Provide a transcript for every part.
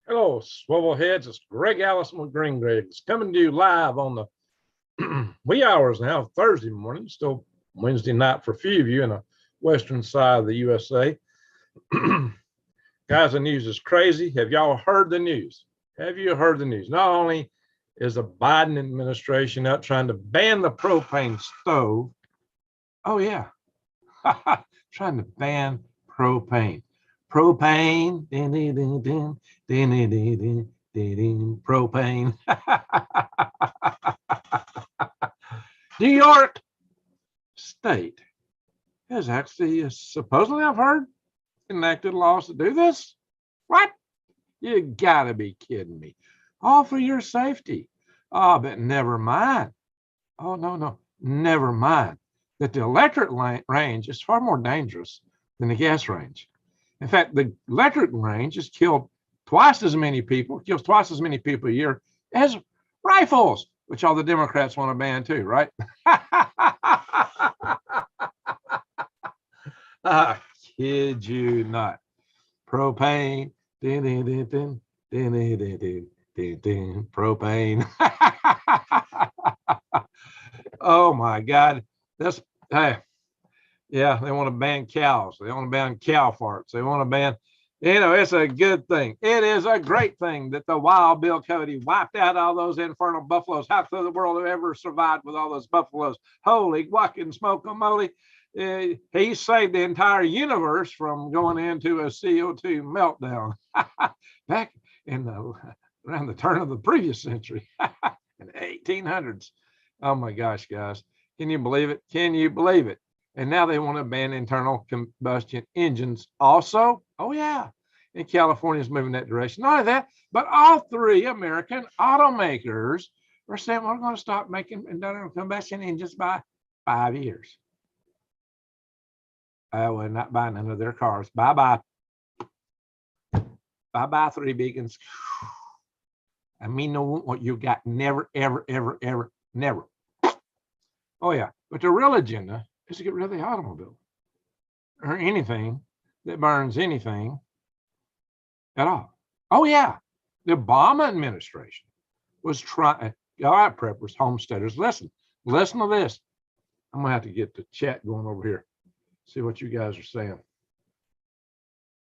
Hello, swivel heads. It's Greg Allison with Green Greg's coming to you live on the wee hours now, Thursday morning, still Wednesday night for a few of you in the western side of the USA. Guys, the news is crazy. Have y'all heard the news? Have you heard the news? Not only is the Biden administration out trying to ban the propane stove. Oh, yeah. Trying to ban propane. Propane. Propane. New York State has actually, supposedly, I've heard, enacted laws to do this. What? You gotta be kidding me. All for your safety. Oh, but never mind. Oh, no. Never mind that the electric range is far more dangerous than the gas range. In fact, the electric range has killed twice as many people, kills twice as many people a year as rifles, which all the Democrats want to ban too, right? I kid you not. Propane. Propane. Oh my God. That's hey. Yeah, they want to ban cows. They want to ban cow farts. They want to ban, it's a good thing. It is a great thing that the Wild Bill Cody wiped out all those infernal buffaloes. How could the world have ever survived with all those buffaloes? Holy fucking smoke-a-moly. He saved the entire universe from going into a CO2 meltdown back in around the turn of the previous century in the 1800s. Oh my gosh, guys. Can you believe it? Can you believe it? And now they want to ban internal combustion engines also. Oh, yeah. And California is moving that direction. Not only that, but all three American automakers are saying we're going to stop making internal combustion engines by 5 years. We're not buying none of their cars. Bye-bye. Bye-bye, three beacons. I mean, no, what you got, never, ever, ever, ever, never. Oh, yeah. But the real agenda is to get rid of the automobile or anything that burns anything at all. Oh, yeah. The Obama administration was trying, all right, preppers, homesteaders, listen to this. I'm going to have to get the chat going over here, see what you guys are saying.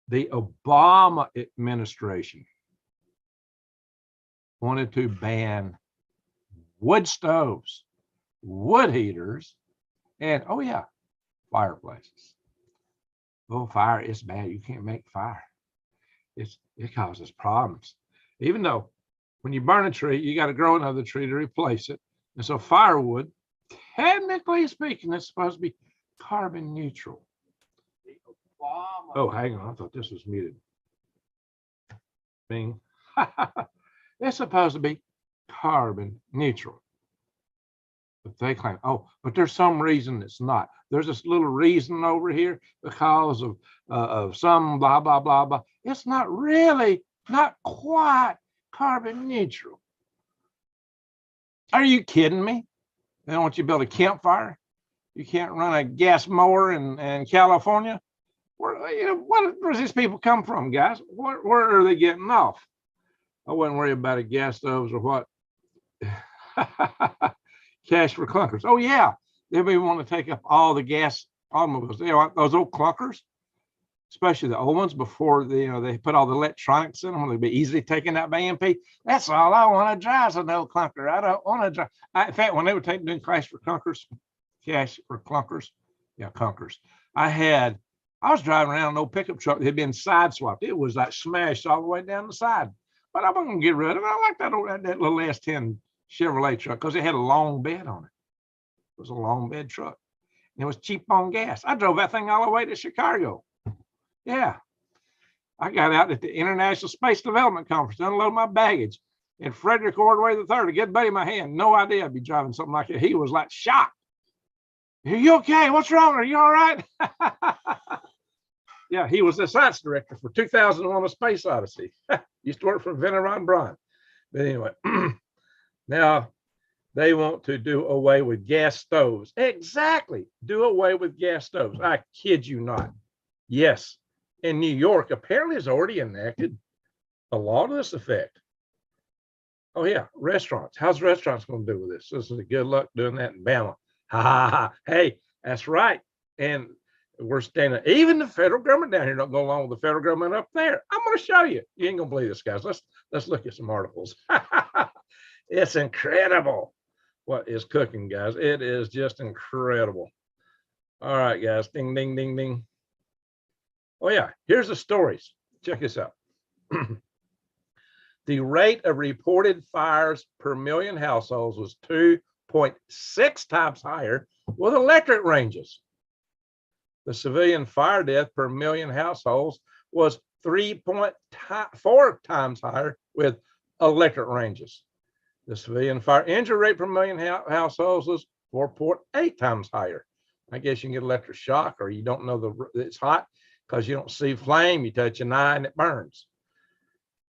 The Obama administration wanted to ban wood stoves, wood heaters, and oh yeah, fireplaces. Oh, fire is bad. You can't make fire. It causes problems. Even though when you burn a tree, you got to grow another tree to replace it. And so firewood, technically speaking, is supposed to be carbon neutral. Oh, hang on. I thought this was muted. Bing. It's supposed to be carbon neutral. But they claim, but there's some reason it's not. There's this little reason over here because of some blah, blah, blah, blah. It's not quite carbon neutral. Are you kidding me? They don't want you to build a campfire. You can't run a gas mower in California. Where's these people come from, guys? Where are they getting off? I wouldn't worry about a gas stoves or what. Cash for clunkers. Oh, yeah. They may want to take up all the gas automobiles. Those old clunkers, especially the old ones before they put all the electronics in them, they'd be easily taken out by EMP. That's all I want to drive is an old clunker. I don't want to drive. In fact, when they were doing cash for clunkers, clunkers. I was driving around an old pickup truck that had been side swapped. It was like smashed all the way down the side. But I'm going to get rid of it. I like that little S10 Chevrolet truck because it had a long bed on it. It was a long bed truck. And it was cheap on gas. I drove that thing all the way to Chicago. Yeah. I got out at the International Space Development Conference, unloaded my baggage. And Frederick Ordway III, a good buddy of my hand, no idea I'd be driving something like that. He was like shocked. Are you okay? What's wrong? Are you all right? Yeah, he was the science director for 2001: A Space Odyssey. Used to work for Venner Ron Braun. But anyway, now they want to do away with gas stoves. Exactly. Do away with gas stoves. I kid you not. Yes. In New York, apparently it's already enacted a law to this effect. Oh yeah, restaurants. How's restaurants going to do with this? This is a good luck doing that in Bama. Ha ha ha. Hey, that's right. And we're standing. Even the federal government down here don't go along with the federal government up there. I'm going to show you. You ain't gonna believe this, guys. Let's look at some articles. It's incredible what is cooking, guys. It is just incredible. All right, guys. Ding ding ding ding. Oh yeah, here's the stories. Check this out. The rate of reported fires per million households was 2.6 times higher with electric ranges. The civilian fire death per million households was 3.4 times higher with electric ranges. The civilian fire injury rate per million households was 4.8 times higher. I guess you can get electric shock, or you don't know it's hot because you don't see flame. You touch an eye and it burns.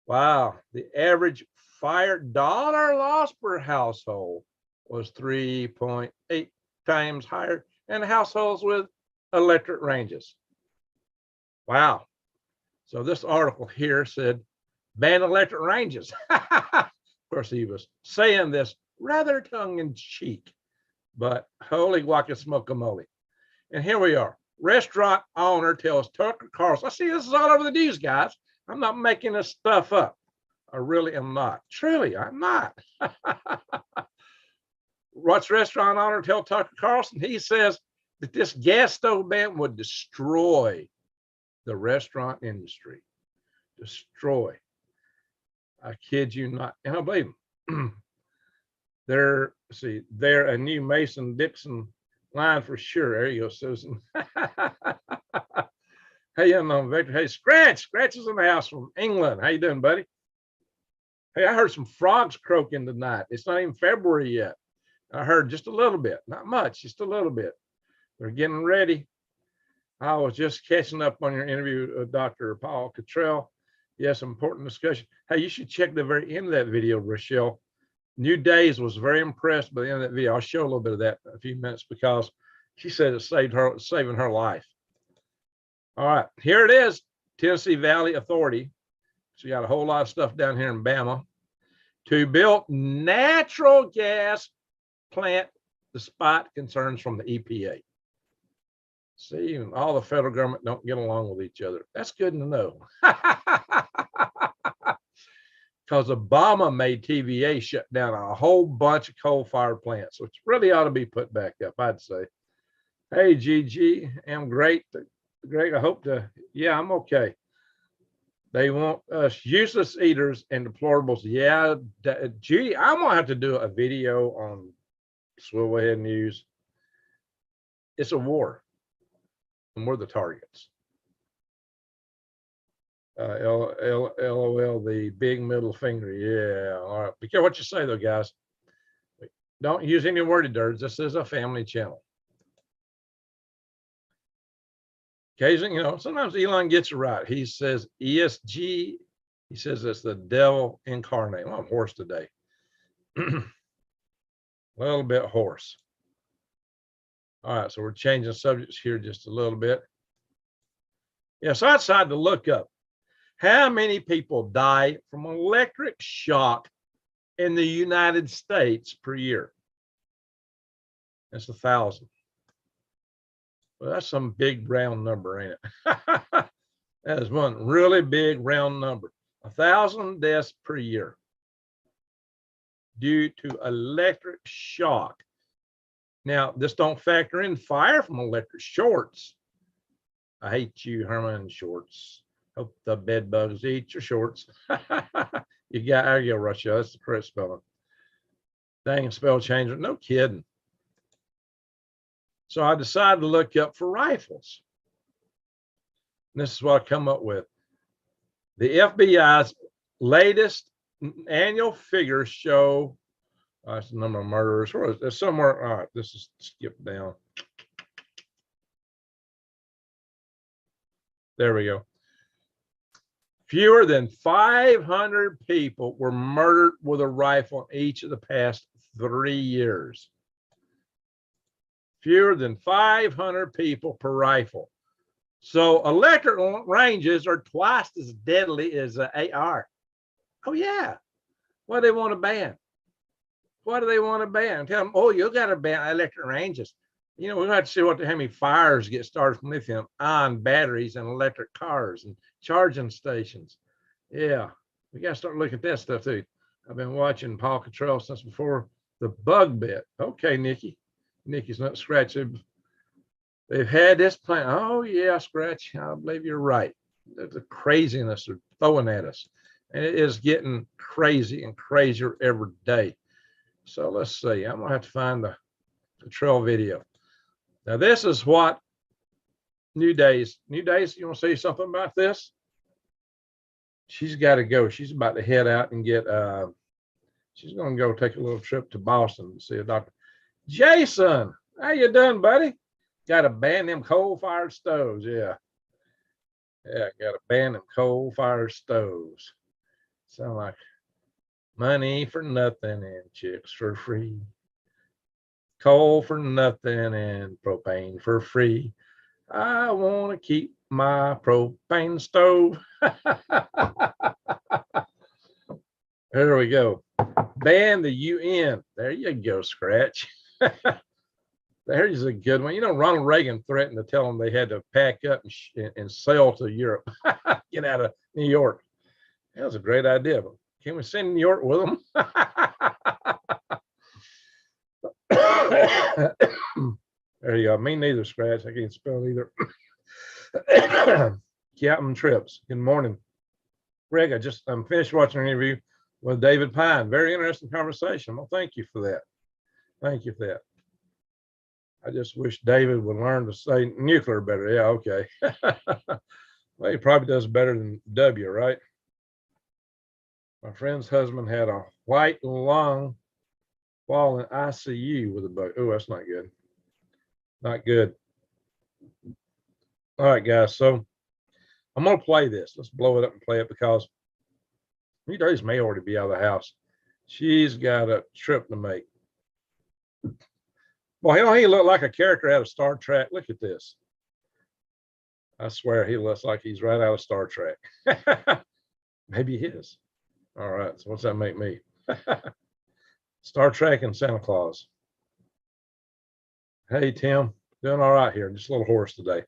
Wow, the average fire dollar loss per household was 3.8 times higher in households with electric ranges. Wow. So this article here said, ban electric ranges. Of course, he was saying this rather tongue-in-cheek, but holy guacamole. And here we are. Restaurant owner tells Tucker Carlson. I see this is all over the news, guys. I'm not making this stuff up. I really am not. Truly, I'm not. What's restaurant owner tell Tucker Carlson? He says that this gas stove ban would destroy the restaurant industry. Destroy. I kid you not. And I believe him. They're a new Mason-Dixon line for sure. There you go, Susan. Hey, Victor. Hey, Scratch is in the house from England. How you doing, buddy? Hey, I heard some frogs croaking tonight. It's not even February yet. I heard just a little bit, not much, just a little bit. They're getting ready. I was just catching up on your interview with Dr. Paul Cottrell. Yes, important discussion. Hey, you should check the very end of that video, Rochelle. New Days was very impressed by the end of that video. I'll show a little bit of that in a few minutes because she said it saving her life. All right, here it is, Tennessee Valley Authority. So you got a whole lot of stuff down here in Bama to build natural gas plant despite concerns from the EPA. See, even all the federal government don't get along with each other. That's good to know. Because Obama made TVA shut down a whole bunch of coal-fired plants, which really ought to be put back up, I'd say. Hey, Gigi, I'm great. Greg, I hope yeah, I'm okay. They want us useless eaters and deplorables. Yeah, Judy, I'm going to have to do a video on Swivelhead News. It's a war, and we're the targets. LOL, the big middle finger. Yeah, all right. Be careful what you say, though, guys. Don't use any wordy dirts. This is a family channel. Occasionally, sometimes Elon gets it right. He says ESG. He says it's the devil incarnate. Well, I'm hoarse today. A little bit hoarse. All right, so we're changing subjects here just a little bit. Yeah, so I decided to look up how many people die from electric shock in the United States per year. That's 1,000. Well, that's some big round number, ain't it? That is one really big round number. 1,000 deaths per year due to electric shock. Now, this don't factor in fire from electric shorts. I hate you, Herman Shorts. Hope the bed bugs eat your shorts. You got, there you go, Russia. That's the correct spelling. Dang spell changer. No kidding. So I decided to look up for rifles. And this is what I come up with. The FBI's latest annual figures show that's the number of murderers. Where is there's somewhere? All right, this is skipped down. There we go. Fewer than 500 people were murdered with a rifle in each of the past 3 years. Fewer than 500 people per rifle. So electric ranges are twice as deadly as an AR. Oh yeah. What do they want to ban? What do they want to ban? Tell them, oh, you got to ban electric ranges. You know, we have to see how many fires get started from lithium-ion batteries and electric cars and charging stations. Yeah, we got to start looking at that stuff too. I've been watching Paw Control since before the bug bit. Okay, Nikki. Nikki's not scratching. They've had this plan. Oh yeah, Scratch. I believe you're right. The craziness they're throwing at us, and it is getting crazy and crazier every day. So let's see. I'm gonna have to find the trail video. Now this is what New Days. New Days, you want to say something about this? She's got to go. She's about to head out and get. She's gonna go take a little trip to Boston to see a doctor. Jason, how you doing, buddy? Got to ban them coal-fired stoves. Yeah, got to ban them coal-fired stoves. Sound like money for nothing and chicks for free. Coal for nothing and propane for free. I want to keep my propane stove. There we go. Ban the UN. There you go, Scratch. There's a good one. You know, Ronald Reagan threatened to tell them they had to pack up and sail to Europe, get out of New York. That was a great idea, but can we send New York with them? There you go. Me neither, Scratch. I can't spell either. Captain Trips. Good morning, Greg. I'm finished watching an interview with David Pine. Very interesting conversation. Well, thank you for that. Thank you for that. I just wish David would learn to say nuclear better. Yeah, okay. Well, he probably does better than W, right? My friend's husband had a white lung fall in ICU with a bug. Oh, that's not good. Not good. All right, guys. So I'm going to play this. Let's blow it up and play it because New Days may already be out of the house. She's got a trip to make. Well, he looked like a character out of Star Trek. Look at this. I swear he looks like he's right out of Star Trek. Maybe he is. All right. So what's that make me? Star Trek and Santa Claus. Hey, Tim. Doing all right here. Just a little hoarse today.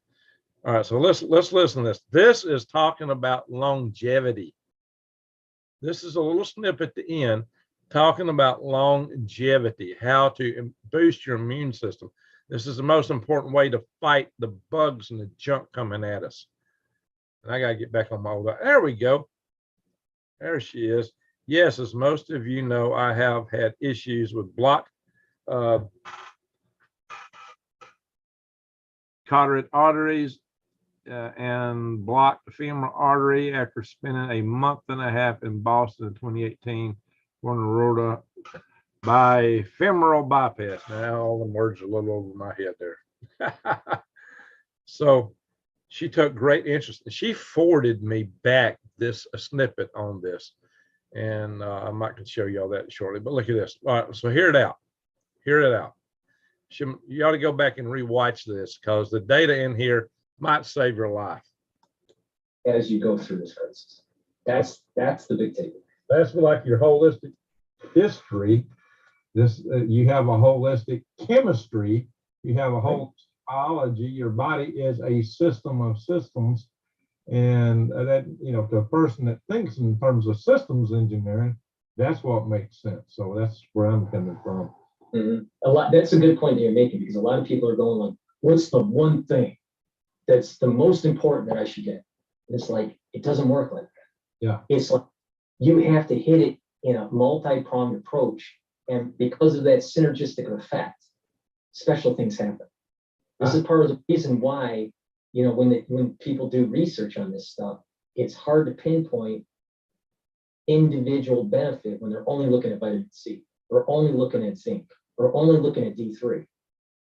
All right. So let's listen to this. This is talking about longevity. This is a little snippet at the end talking about longevity, how to boost your immune system. This is the most important way to fight the bugs and the junk coming at us. And I got to get back on my old. There we go. There she is. Yes, as most of you know, I have had issues with blocked carotid arteries and blocked the femoral artery after spending a month and a half in Boston in 2018 for an aorta by femoral bypass. Now all the words are a little over my head there. So she took great interest. She forwarded me back a snippet on this, and I might show you all that shortly. But look at this. All right, so hear it out. Hear it out. You ought to go back and rewatch this because the data in here might save your life as you go through this crisis. That's the big takeaway. That's like your holistic history. You have a holistic chemistry. You have a whole biology. Your body is a system of systems, and that to a person that thinks in terms of systems engineering, that's what makes sense. So that's where I'm coming from. Mm-hmm. That's a good point that you're making because a lot of people are going like, "What's the one thing that's the most important that I should get?" And it's like it doesn't work like that. Yeah, it's like you have to hit it in a multi-pronged approach, and because of that synergistic effect, special things happen. This is part of the reason why when people do research on this stuff, it's hard to pinpoint individual benefit when they're only looking at vitamin C, or only looking at zinc, or only looking at D3.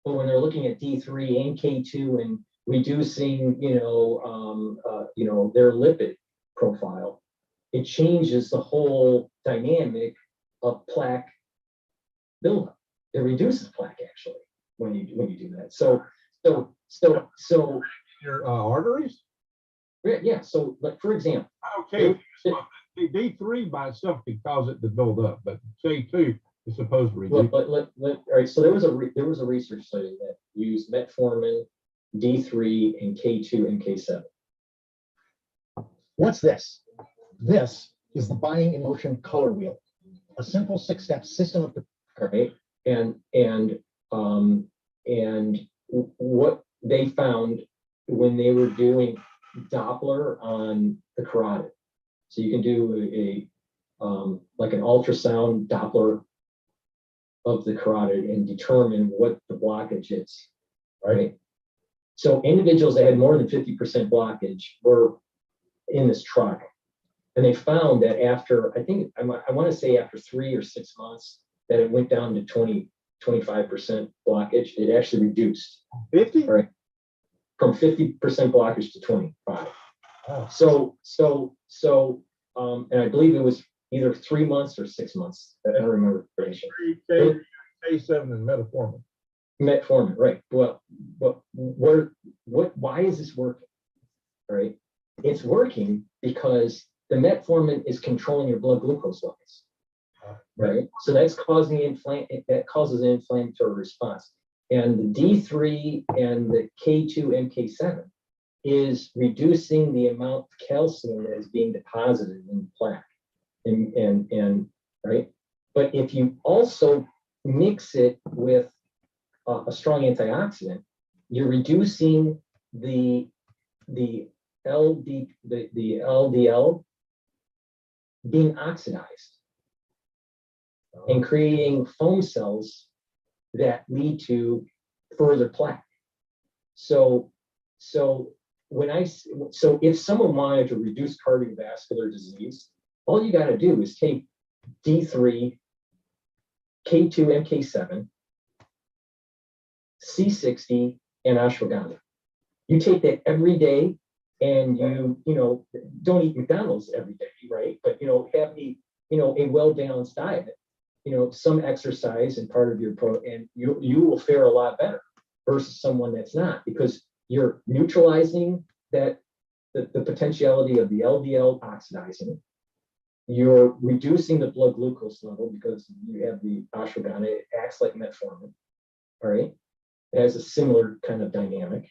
But when they're looking at D3 and K2 and reducing, their lipid profile, it changes the whole dynamic of plaque buildup. It reduces plaque actually when you do that. So your arteries. Yeah. So, like for example, okay. D3 by itself could cause it to build up, but K2 is supposed to reduce. All right. So there was a research study that used metformin, D3, and K2 and K7. What's this? This is the buying emotion color wheel, a simple 6-step system of Right. And what they found when they were doing Doppler on the carotid. So you can do like an ultrasound Doppler of the carotid and determine what the blockage is, right? So individuals that had more than 50% blockage were in this trial. And they found that after, I want to say after 3 or 6 months, that it went down to 25% blockage. It actually reduced. 50? Right. From 50% blockage to 25. Oh. And I believe it was either 3 months or 6 months. I don't remember. K7 and metformin. Metformin, right. Well, why is this working? All right. It's working because the metformin is controlling your blood glucose levels. Right. So that's causing that causes an inflammatory response. And the D3 and the K2 and K7 is reducing the amount of calcium that is being deposited in plaque. And right. But if you also mix it with a strong antioxidant, you're reducing the LDL being oxidized and creating foam cells that lead to further plaque. So if someone wanted to reduce cardiovascular disease, all you got to do is take D3, K2 and K7, C60, and ashwagandha. You take that every day, and you don't eat McDonald's every day, right? But have a well-balanced diet, some exercise and part of your and you will fare a lot better versus someone that's not, because you're neutralizing that the potentiality of the LDL oxidizing. You're reducing the blood glucose level because you have the ashwagandha. It acts like metformin, all right? It has a similar kind of dynamic.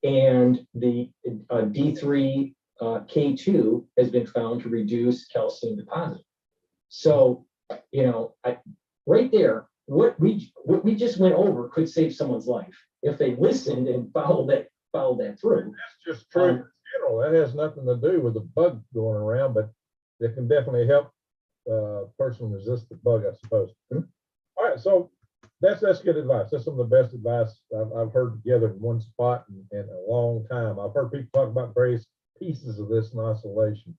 And the D3 K2 has been found to reduce calcium deposit. So, right there, what we just went over could save someone's life if they listened and followed that through. That's just true in general. That has nothing to do with the bug going around, but it can definitely help a person resist the bug, I suppose. All right, so that's good advice. That's some of the best advice I've heard together in one spot in a long time. I've heard people talk about various pieces of this in isolation.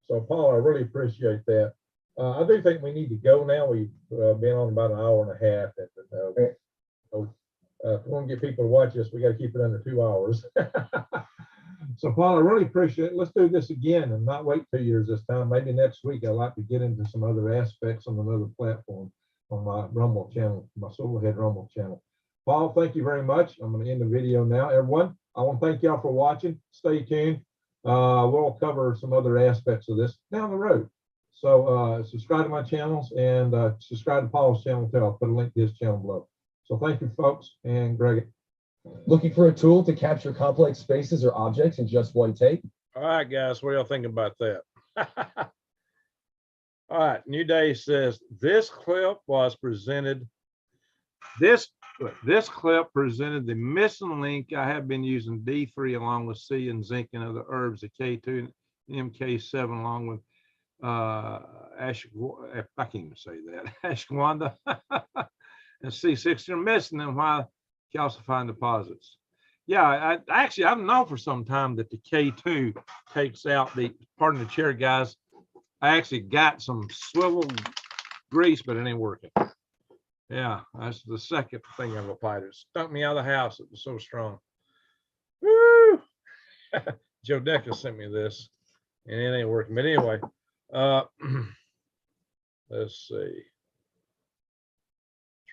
So, Paul, I really appreciate that. I do think we need to go now. We've been on about an hour and a half. If we want to get people to watch us, we got to keep it under 2 hours. So, Paul, I really appreciate it. Let's do this again and not wait 2 years this time. Maybe next week I'd like to get into some other aspects on another platform on my Rumble channel, my Solarhead Rumble channel. Paul, thank you very much. I'm going to end the video now. Everyone, I want to thank y'all for watching. Stay tuned. We'll cover some other aspects of this down the road. So subscribe to my channels and subscribe to Paul's channel too. I'll put a link to his channel below. So thank you, folks, and Greg. Looking for a tool to capture complex spaces or objects in just one take? All right, guys, what do y'all think about that? All right, New Day says this clip was presented. This clip presented the missing link. I have been using D3 along with C and zinc and other herbs, the K2 and MK7 along with I can't even say that, ashwagandha and C60 are missing them while calcifying deposits. Yeah, I've known for some time that the K2 takes out the, pardon the chair, guys. I actually got some swivel grease, but it ain't working. Yeah, that's the second thing I've applied. It stunk me out of the house. It was so strong. Woo! Joe Decker sent me this, and it ain't working. But anyway, let's see.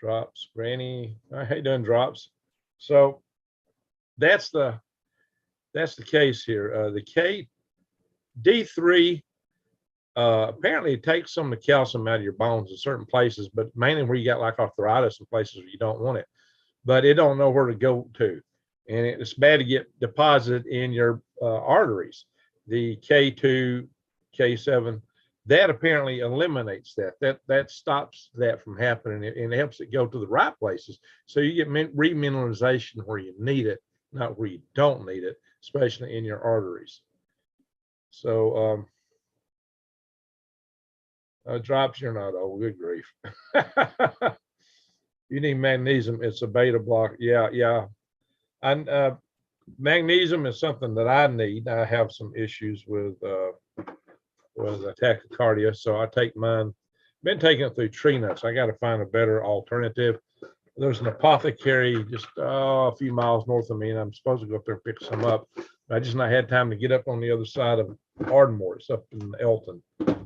Drops, Granny. How you doing, Drops? So that's the case here. The D3 Apparently it takes some of the calcium out of your bones in certain places, but mainly where you got like arthritis and places where you don't want it, but it don't know where to go to. And it's bad to get deposited in your arteries. The K2, K7, that apparently eliminates that. That stops that from happening, and it helps it go to the right places. So you get remineralization where you need it, not where you don't need it, especially in your arteries. So drops, you're not old. Good grief. You need magnesium. It's a beta blocker. Yeah. And magnesium is something that I need. I have some issues with tachycardia, so I take mine. Been taking it through tree nuts. I got to find a better alternative. There's an apothecary just a few miles north of me, and I'm supposed to go up there and pick some up. I just not had time to get up on the other side of Ardmore. It's up in Elton,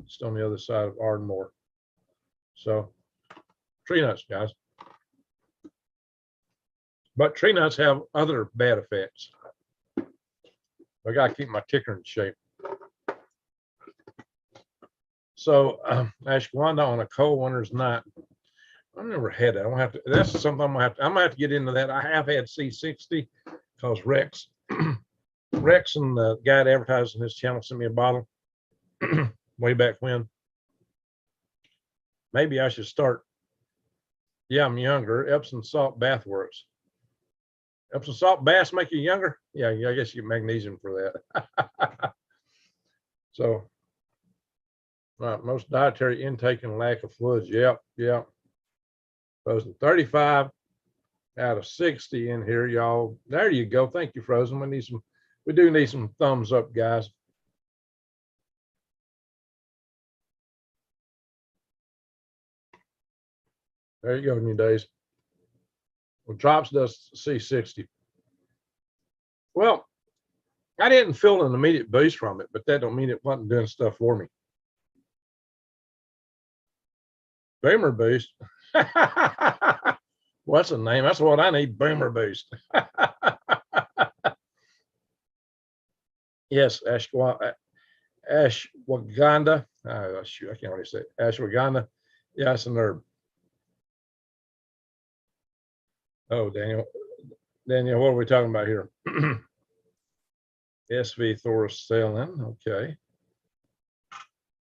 just on the other side of Ardmore. So tree nuts, guys. But tree nuts have other bad effects. I got to keep my ticker in shape. So ashwagandha on a cold winter's night. I've never had that. I don't have to. That's something I'm gonna have to get into that. I have had C60 because Rex and the guy that advertised on his channel sent me a bottle way back when. Maybe I should start. Yeah, I'm younger. Epsom salt bath works. Epsom salt baths make you younger? Yeah, I guess you get magnesium for that. So, right, most dietary intake and lack of fluids. Yep. Frozen 35 out of 60 in here, y'all. There you go. Thank you, Frozen. We do need some thumbs up, guys. There you go, New Days. Well, drops does C60. Well, I didn't feel an immediate boost from it, but that don't mean it wasn't doing stuff for me. Boomer Boost. What's the name? That's what I need. Boomer Boost. Yes, ashwagandha. Shoot, I can't really say it. Ashwagandha. Yeah, it's an herb. Oh, Daniel, what are we talking about here? SV Thoracellin. Okay.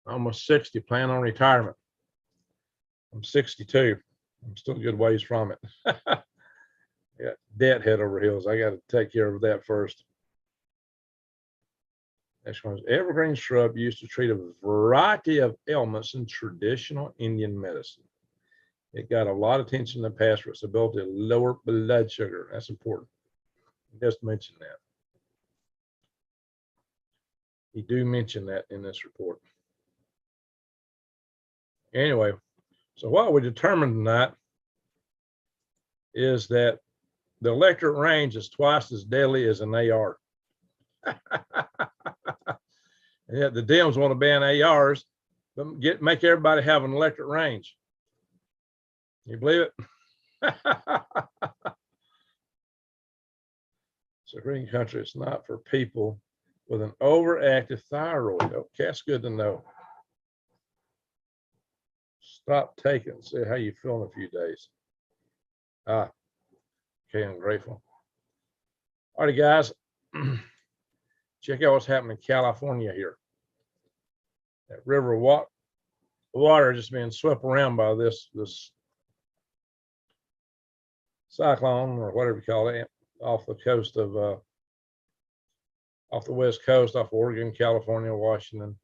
Almost 60. Plan on retirement. I'm 62. I'm still a good ways from it. Yeah, debt head over heels. I got to take care of that first. Next one is evergreen shrub used to treat a variety of ailments in traditional Indian medicine. It got a lot of attention in the past for its ability to lower blood sugar. That's important. Just mention that. You do mention that in this report. Anyway, so what we determined tonight is that the electric range is twice as deadly as an AR. Yeah, the Dems want to ban ARs, but make everybody have an electric range. You believe it? So green country, it's not for people with an overactive thyroid. Okay, that's good to know. Stop taking, see how you feel in a few days. Okay, I'm grateful. All right, guys. Check out what's happening in California here. That river water just being swept around by this cyclone or whatever you call it, off the coast of off the west coast, off Oregon, California, Washington.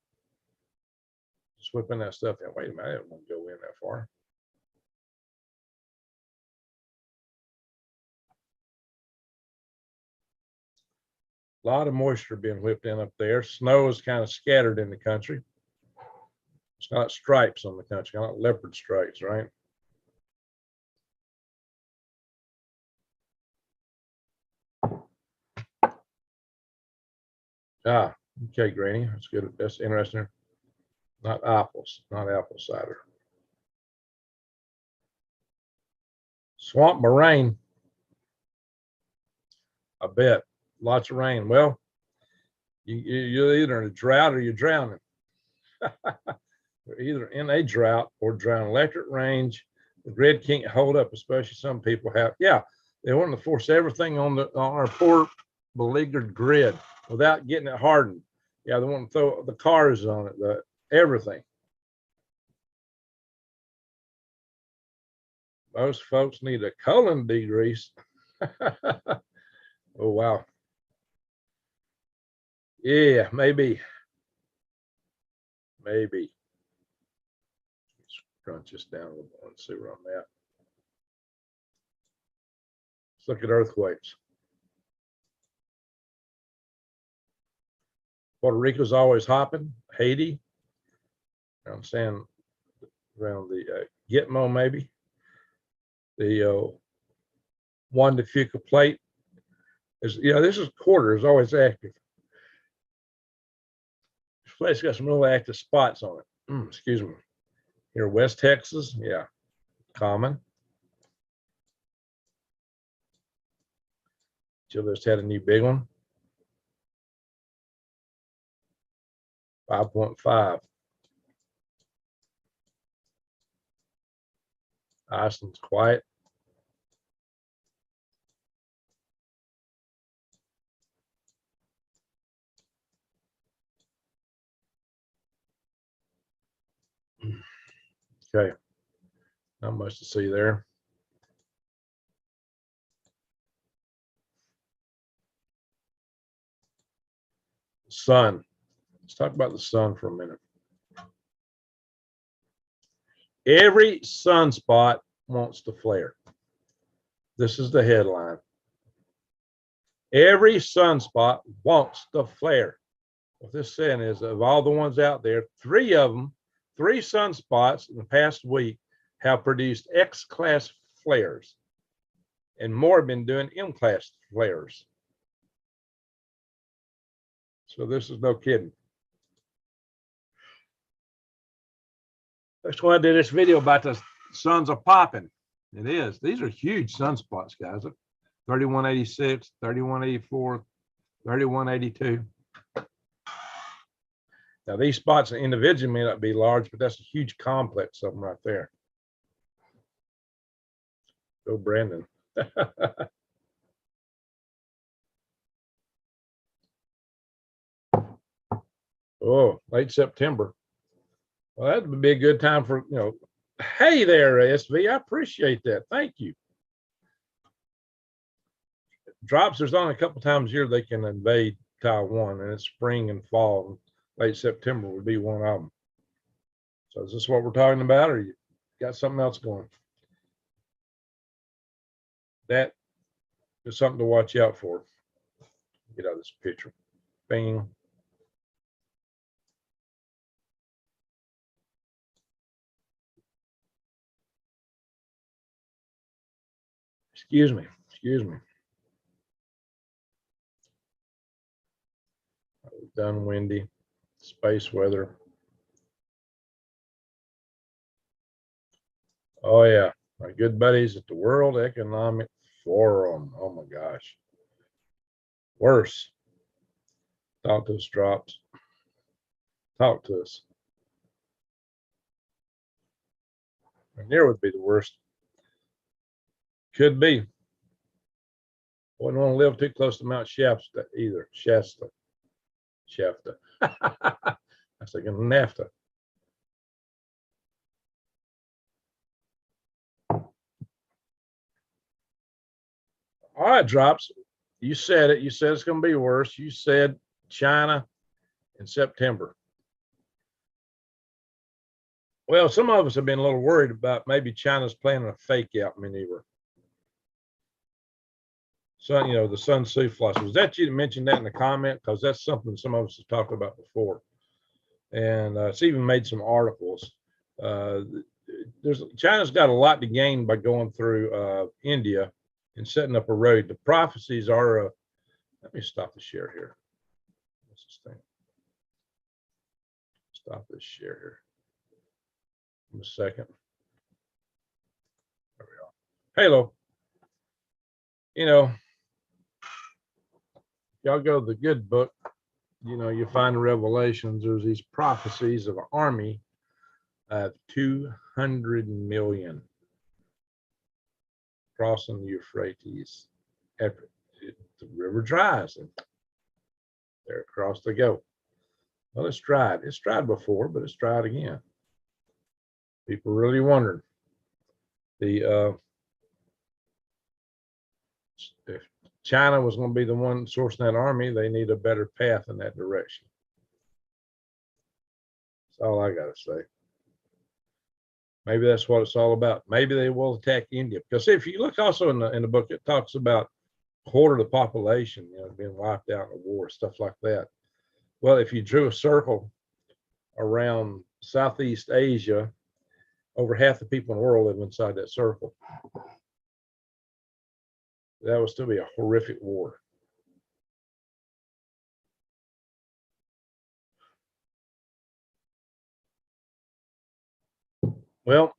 Just whipping that stuff in. Wait a minute, I didn't want to go in that far. A lot of moisture being whipped in up there. Snow is kind of scattered in the country. It's got stripes on the country, kind of like leopard stripes, right? Okay, Granny, that's good. That's interesting. Not apples, not apple cider. Swamp moraine. I bet. Lots of rain. Well, you're either in a drought or you're drowning. They're either in a drought or drought electric range. The grid can't hold up, especially some people have. Yeah, they want to force everything on our poor beleaguered grid without getting it hardened. Yeah, they want to throw the cars on it, everything. Most folks need a colon degrease. Oh, wow. Yeah, maybe. Maybe. Let's crunch this down a little more and see where I'm at. Let's look at earthquakes. Puerto Rico's always hopping. Haiti. I'm saying around the Gitmo, maybe. The Juan de Fuca plate is, this is quarter is always active. This place got some real active spots on it. Excuse me. Here, West Texas, yeah, common. Jill just had a new big one. 5.5. Iceland's quiet. Okay, not much to see there. Sun. Let's talk about the sun for a minute. Every sunspot wants to flare. This is the headline. Every sunspot wants to flare. What this saying is, of all the ones out there, three sunspots in the past week have produced X-class flares, and more have been doing M-class flares. So this is no kidding. That's why I did this video about the suns are popping. It is. These are huge sunspots, guys. 3186, 3184, 3182. Now, these spots individually may not be large, but that's a huge complex of them right there. Go, Brandon. Oh, late September. Well, that would be a good time for, hey there, SV. I appreciate that. Thank you. Drops, there's only a couple times a year they can invade Taiwan, and it's spring and fall. Late September would be one of them. So is this what we're talking about, or you got something else going? That is something to watch out for. Get out of this picture. Bing. Excuse me. Done windy. Space weather. Oh yeah, my good buddies at the World Economic Forum. Oh my gosh. Worse. Talk to us, Drops. Talk to us. Near would be the worst. Could be. Wouldn't want to live too close to Mount Shasta either. Shasta. I was thinking NAFTA. All right, Drops. You said it. You said it's going to be worse. You said China in September. Well, some of us have been a little worried about maybe China's planning a fake out maneuver. So, the Sun Tzu philosophy. Was that you that mentioned that in the comment? Because that's something some of us have talked about before. And it's even made some articles. China's got a lot to gain by going through India and setting up a road. The prophecies are, let me stop the share here. What's this thing? Stop this share here. In a second. There we go. Halo. Y'all go to the good book, you know, you find in Revelations, there's these prophecies of an army of 200 million crossing the Euphrates. After the river dries, and there across they go. Well, it's dried. It's dried before, but it's dried again. People really wondered if China was going to be the one sourcing that army, they need a better path in that direction. That's all I got to say. Maybe that's what it's all about. Maybe they will attack India, because if you look also in the book, it talks about a quarter of the population, you know, being wiped out in a war, stuff like that. Well, if you drew a circle around Southeast Asia, over half the people in the world live inside that circle. That would still be a horrific war. Well,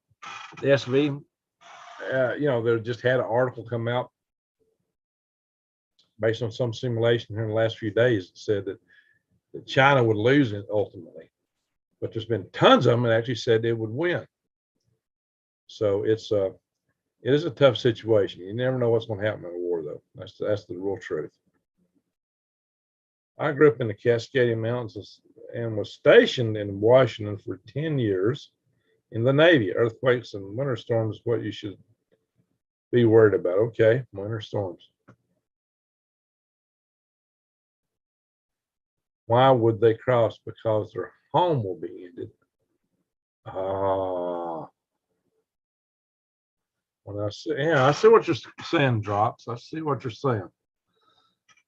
the SV, you know, they just had an article come out based on some simulation here in the last few days that said that China would lose it ultimately. But there's been tons of them that actually said they would win. So it is a tough situation. You never know what's going to happen in a war, though. That's the real truth. I grew up in the Cascadian Mountains and was stationed in Washington for 10 years in the Navy. Earthquakes and winter storms is what you should be worried about. Okay, winter storms. Why would they cross? Because their home will be ended. When I see, yeah, I see what you're saying, Drops. I see what you're saying.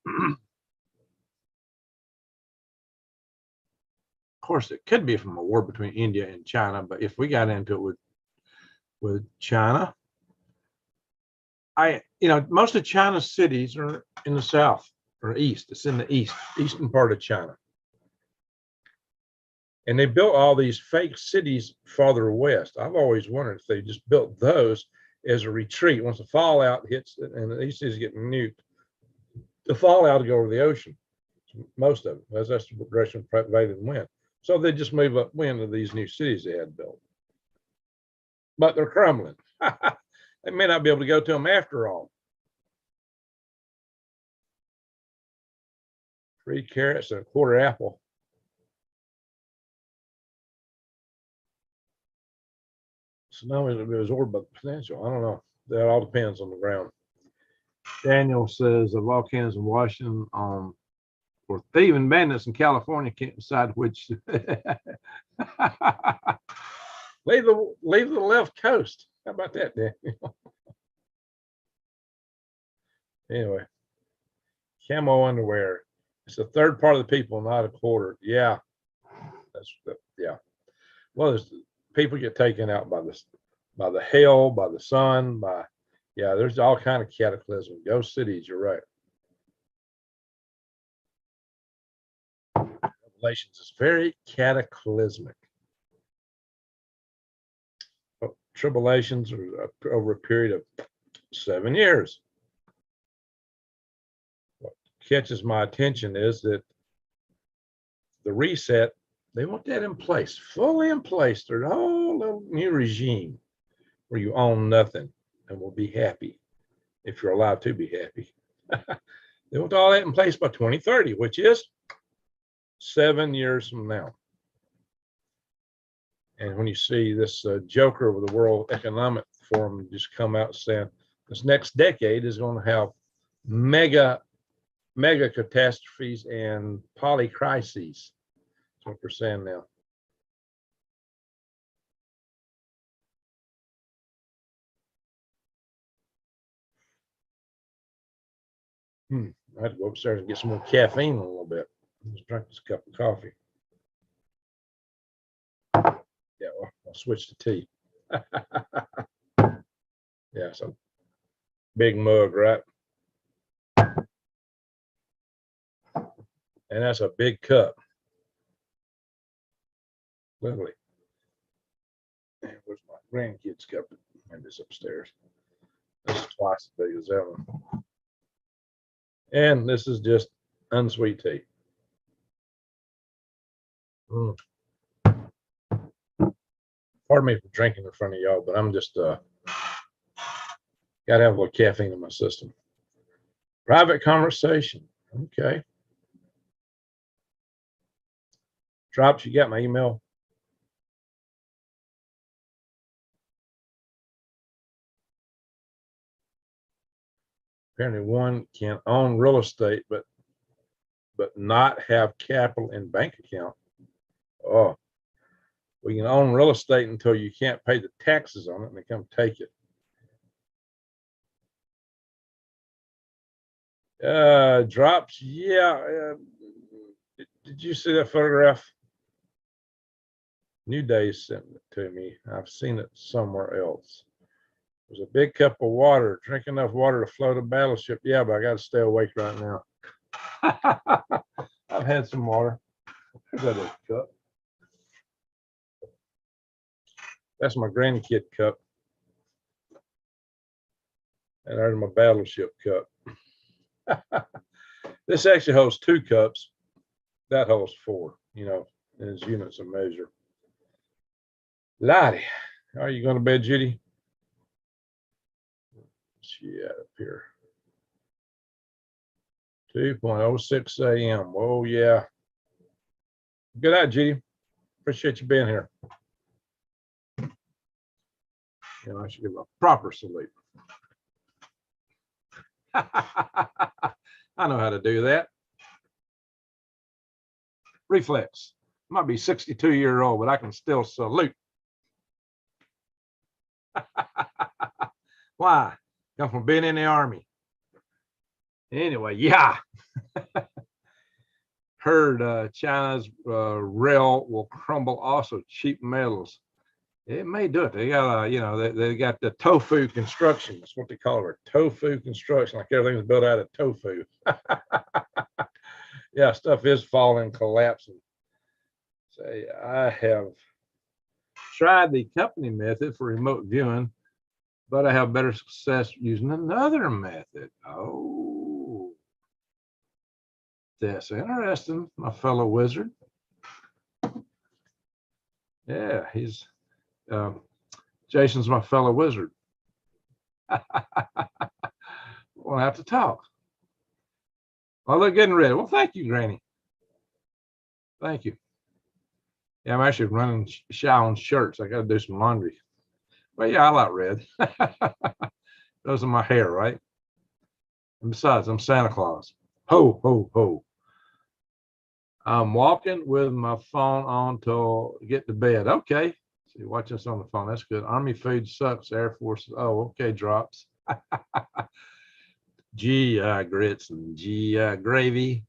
Of course, it could be from a war between India and China, but if we got into it with China, you know, most of China's cities are in the south or east. It's in the eastern part of China. And they built all these fake cities farther west. I've always wondered if they just built those as a retreat. Once the fallout hits and these cities get nuked, the fallout will go over the ocean. Most of it, as that's the direction prevailing wind. So they just move upwind to these new cities they had built. But they're crumbling. They may not be able to go to them after all. 3 carrots and a quarter apple. So now it was absorbed by the potential. I don't know. That all depends on the ground. Daniel says the volcanoes in Washington for thieving bandits in California can't decide which. leave the left coast. How about that, Daniel? Anyway, camo underwear. It's a third part of the people, not a quarter. Yeah, yeah. Well, there's people get taken out by the hail, by the sun, there's all kind of cataclysm. Ghost cities, you're right. Revelations is very cataclysmic. Tribulations are over a period of 7 years. What catches my attention is that the reset, they want that in place, fully in place. There's a whole little new regime where you own nothing and will be happy if you're allowed to be happy. They want all that in place by 2030, which is 7 years from now. And when you see this joker of the World Economic Forum just come out saying this next decade is going to have mega catastrophes and polycrises. That's what they're saying now. I had to go upstairs and get some more caffeine in a little bit. Just drink this cup of coffee. Yeah, well, I'll switch to tea. Yeah, so big mug, right? And that's a big cup. Literally. Where's my grandkids' cup? Maybe it's upstairs. This is twice as big as that one. And this is just unsweet tea. Mm. Pardon me for drinking in front of y'all, but I'm just gotta have a little caffeine in my system. Private conversation. Okay. Drops, you got my email? Apparently one can own real estate, but not have capital in bank account. Oh, we can own real estate until you can't pay the taxes on it and they come take it. Drops, yeah. Did you see that photograph? New Day sent it to me. I've seen it somewhere else. There's a big cup of water. Drink enough water to float a battleship. Yeah, but I got to stay awake right now. I've had some water. There's that cup. That's my grandkid cup. And there's my battleship cup. This actually holds 2 cups. That holds 4, you know, as units of measure. Lottie, are you going to bed, Judy? She up here. 2:06 a.m. Oh, yeah. Good night, Judy. Appreciate you being here. You know, I should give a proper sleep. I know how to do that. Reflex. I might be 62-year-old, but I can still salute. Why? Come from being in the Army. Anyway, yeah. Heard China's rail will crumble also cheap metals. It may do it. They got you know, they got the tofu construction. That's what they call it. Tofu construction, like everything's built out of tofu. Yeah, stuff is falling, collapsing. Say, I have tried the company method for remote viewing, but I have better success using another method. Oh, that's interesting, my fellow wizard. Yeah, he's Jason's my fellow wizard. We'll have to talk. Well, they're getting ready. Well, thank you, Granny. Thank you. Yeah, I'm actually running showering shirts. I got to do some laundry. But yeah, I like red. Those are my hair, right? And besides, I'm Santa Claus. Ho, ho, ho. I'm walking with my phone on till get to bed. Okay. See, watch this on the phone. That's good. Army food sucks. Air Force. Oh, okay. Drops. GI grits and GI gravy.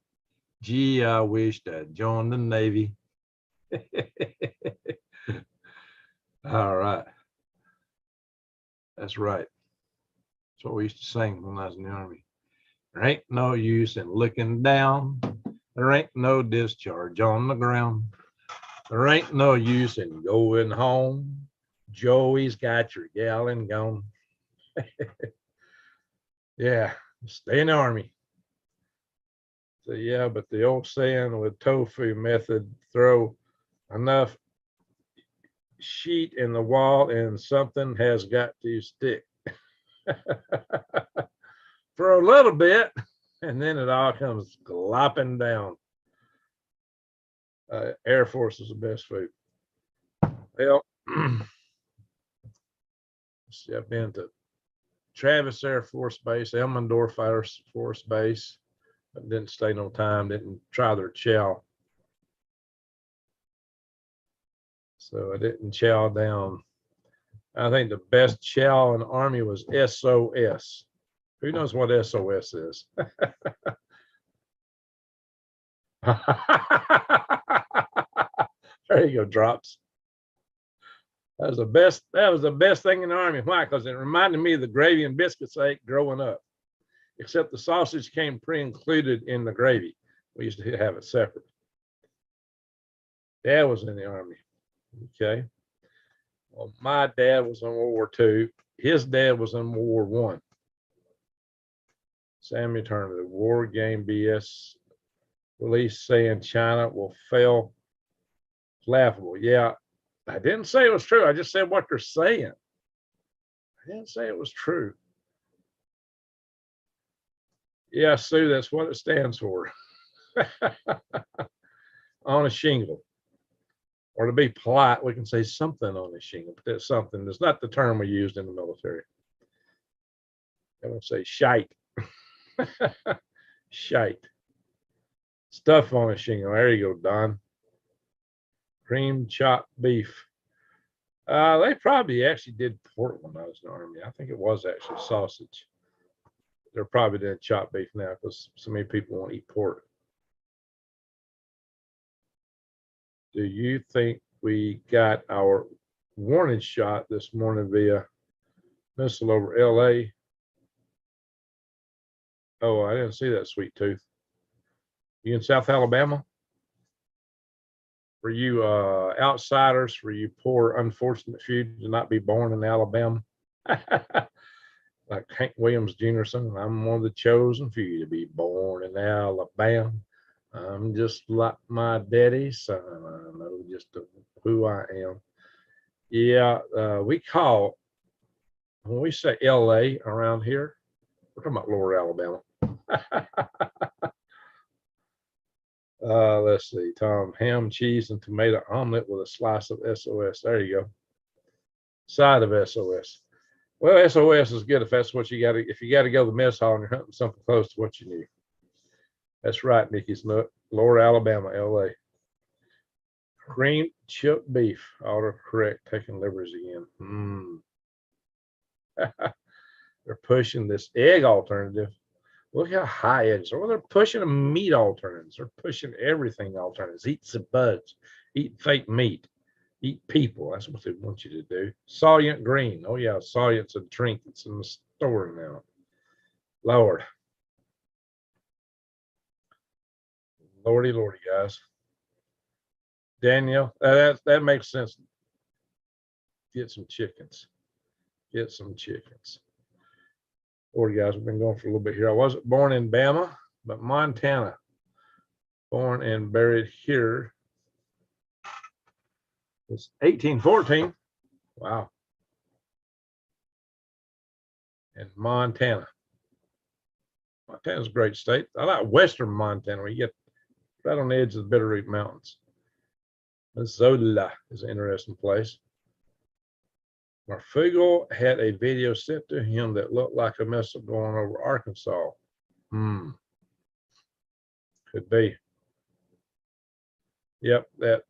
Gee, I wished I'd joined the Navy. All right. That's right. That's what we used to sing when I was in the Army. There ain't no use in looking down. There ain't no discharge on the ground. There ain't no use in going home. Joey's got your gallon gone. Yeah, stay in the Army. So yeah, but the old saying with tofu method, throw enough sheet in the wall and something has got to stick. For a little bit, and then it all comes glopping down. Air Force is the best food. Well, see, I've been to Travis Air Force Base, Elmendorf Air Force Base, but didn't stay no time, didn't try their chow. So I didn't chow down. I think the best chow in the Army was SOS. Who knows what SOS is? There you go, drops. That was the best. That was the best thing in the Army. Why? Because it reminded me of the gravy and biscuits I ate growing up. Except the sausage came pre-included in the gravy. We used to have it separate. Dad was in the Army. Okay. Well, my dad was in World War II. His dad was in World War I. Sammy Turner, the war game BS release saying China will fail laughable. Yeah, I didn't say it was true. I just said what they're saying. I didn't say it was true. Yeah, Sue, that's what it stands for. On a shingle. Or to be polite, we can say something on a shingle, but that's something. That's not the term we used in the military. I would say shite. Shite. Stuff on a shingle. There you go, Don. Cream chopped beef. They probably actually did pork when I was in the Army. I think it was actually sausage. They're probably doing chopped beef now because so many people won't eat pork. Do you think we got our warning shot this morning via missile over LA? Oh, I didn't see that, sweet tooth. You in South Alabama? For you outsiders, for you poor, unfortunate few to not be born in Alabama. Like Hank Williams Jr. son, I'm one of the chosen few to be born in Alabama. I'm just like my daddy's son. I know just who I am. Yeah, we call, when we say LA around here, we're talking about Lower Alabama. Let's see, Tom, ham, cheese, and tomato omelet with a slice of SOS. There you go. Side of SOS. Well, SOS is good if that's what you got to, if you got to go to the mess hall and you're hunting something close to what you need. That's right, Nikki's Nut. Lower Alabama, LA. Cream chip beef. Autocorrect, taking liberties again. They're pushing this egg alternative. Look how high it is. Well, they're pushing a meat alternatives. They're pushing everything alternatives. Eat some bugs. Eat fake meat. Eat people. That's what they want you to do. Soylent Green. Oh, yeah. Soylent's a drink that's in the store now. Lord. Lordy, lordy, guys. Daniel, that makes sense. Get some chickens. Get some chickens. Lordy, guys, we've been going for a little bit here. I wasn't born in Bama, but Montana. Born and buried here. It's 1814. Wow. And Montana. Montana's a great state. I like western Montana where you get right on the edge of the Bitterroot Mountains. Missoula is an interesting place. Marfugel had a video sent to him that looked like a missile going over Arkansas. Could be. Yep, that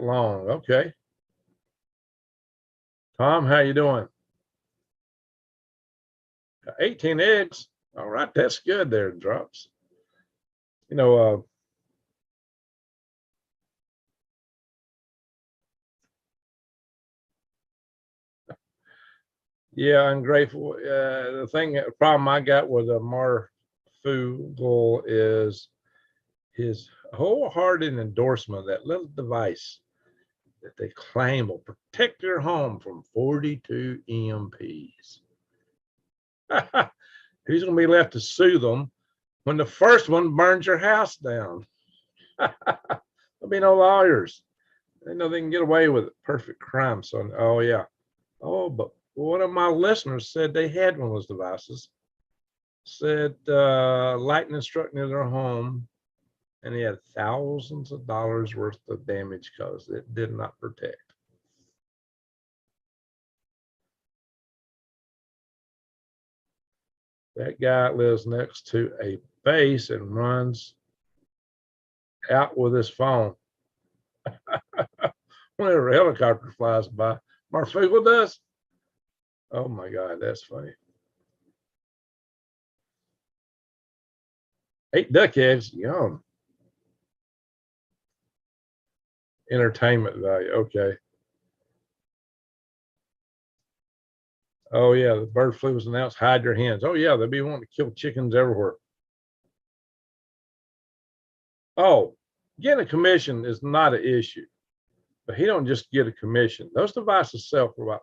long. Okay. Tom, how you doing? 18 eggs. All right, that's good there, Drops. You know, yeah, I'm grateful. The problem I got with a Marfugel is his wholehearted endorsement of that little device that they claim will protect your home from 42 EMPs. Who's going to be left to sue them when the first one burns your house down? There'll be no lawyers. They know they can get away with it. Perfect crime. So, oh, yeah. Oh, but one of my listeners said they had one of those devices. Said lightning struck near their home and he had thousands of dollars worth of damage caused. It did not protect. That guy lives next to a base and runs out with his phone. Whenever a helicopter flies by, Marfugel does. Oh my God, that's funny. 8 duck eggs, yum. Entertainment value, okay. Oh yeah, the bird flu was announced. Hide your hands. Oh yeah, they'll be wanting to kill chickens everywhere. Oh, getting a commission is not an issue, but he don't just get a commission. Those devices sell for about.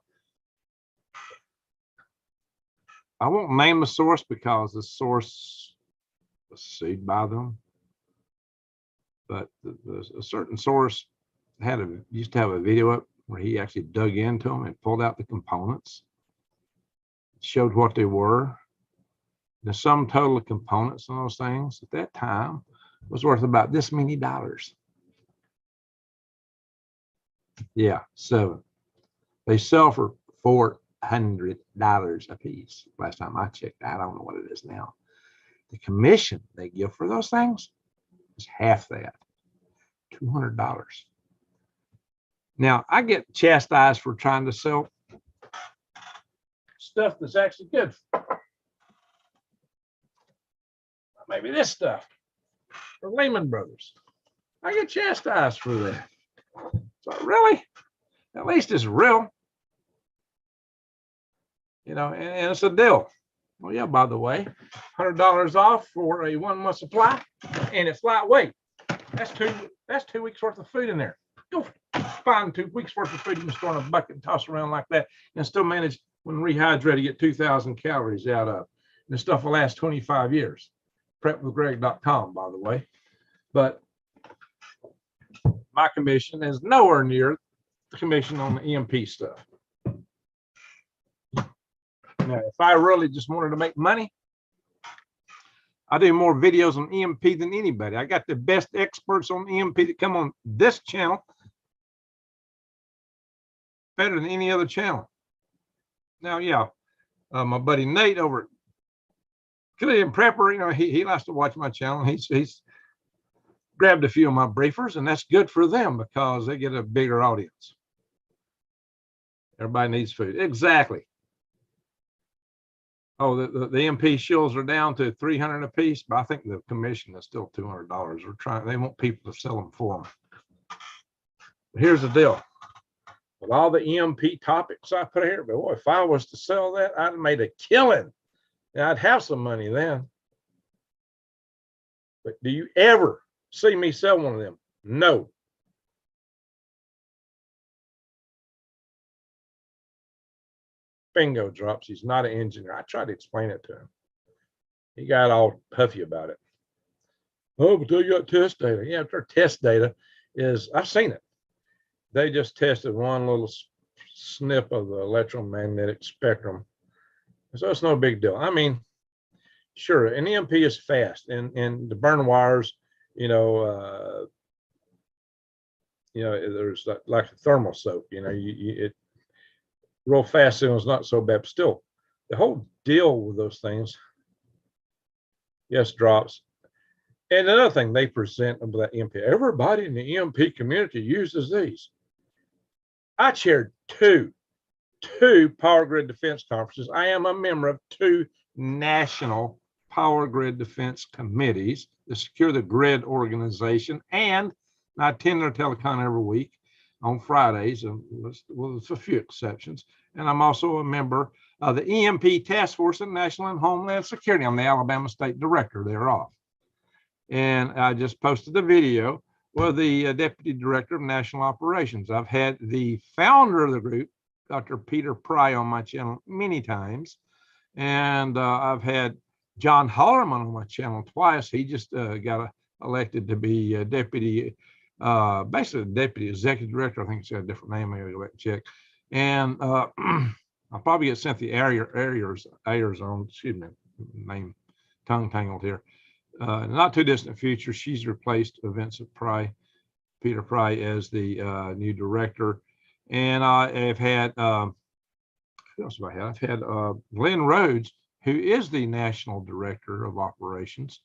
I won't name the source because the source was sued by them, but a certain source used to have a video up where he actually dug into them and pulled out the components, showed what they were. The sum total of components and those things at that time was worth about this many dollars. Yeah, 7. They sell for $400 a piece. Last time I checked, I don't know what it is now. The commission they give for those things is half that, $200. Now, I get chastised for trying to sell stuff that's actually good. Maybe this stuff for Lehman Brothers. I get chastised for that. So really, at least it's real. You know, and it's a deal. Well, yeah, by the way, $100 off for a 1-month supply, and it's lightweight. That's 2 weeks worth of food in there. Go find 2 weeks worth of food you can store in a bucket and toss around like that, and still manage, when rehydrated, to get 2,000 calories out of. And this stuff will last 25 years. Prepwithgreg.com, by the way. But my commission is nowhere near the commission on the EMP stuff. Now, if I really just wanted to make money, I do more videos on EMP than anybody. I got the best experts on EMP that come on this channel, better than any other channel. Now, yeah, my buddy Nate over at Canadian Prepper, you know, he likes to watch my channel. He's grabbed a few of my briefers, and that's good for them because they get a bigger audience. Everybody needs food. Exactly. Oh, the MP shills are down to $300 a piece, but I think the commission is still $200. They want people to sell them for them. But here's the deal. With all the EMP topics I put here, but boy, if I was to sell that, I'd have made a killing. And I'd have some money then. But do you ever see me sell one of them? No. Bingo drops. He's not an engineer. I tried to explain it to him. He got all puffy about it. Oh, but they got test data. Yeah, their test data is, I've seen it. They just tested one little snip of the electromagnetic spectrum. So it's no big deal. I mean, sure, an EMP is fast, and the burn wires, there's like a thermal soap, it real fast signal is not so bad, but still the whole deal with those things, yes, drops. And another thing they present about EMP, everybody in the EMP community uses these. I chaired two power grid defense conferences. I am a member of 2 national power grid defense committees, the Secure the Grid organization, and I attend their telecon every week on Fridays, with a few exceptions. And I'm also a member of the EMP Task Force in National and Homeland Security. I'm the Alabama State Director thereof. And I just posted a video with the Deputy Director of National Operations. I've had the founder of the group, Dr. Peter Pry, on my channel many times. And I've had John Hollerman on my channel twice. He just got elected to be a deputy, basically deputy executive director. I think it's got a different name. Maybe I'll go back and check. And I'll probably get Cynthia Ayers on, excuse me, name tongue tangled here. Not too distant future, she's replaced Vincent Pry, Peter Pry, as the new director. And I've had, who else have I had? I've had Glenn Rhodes, who is the National Director of Operations.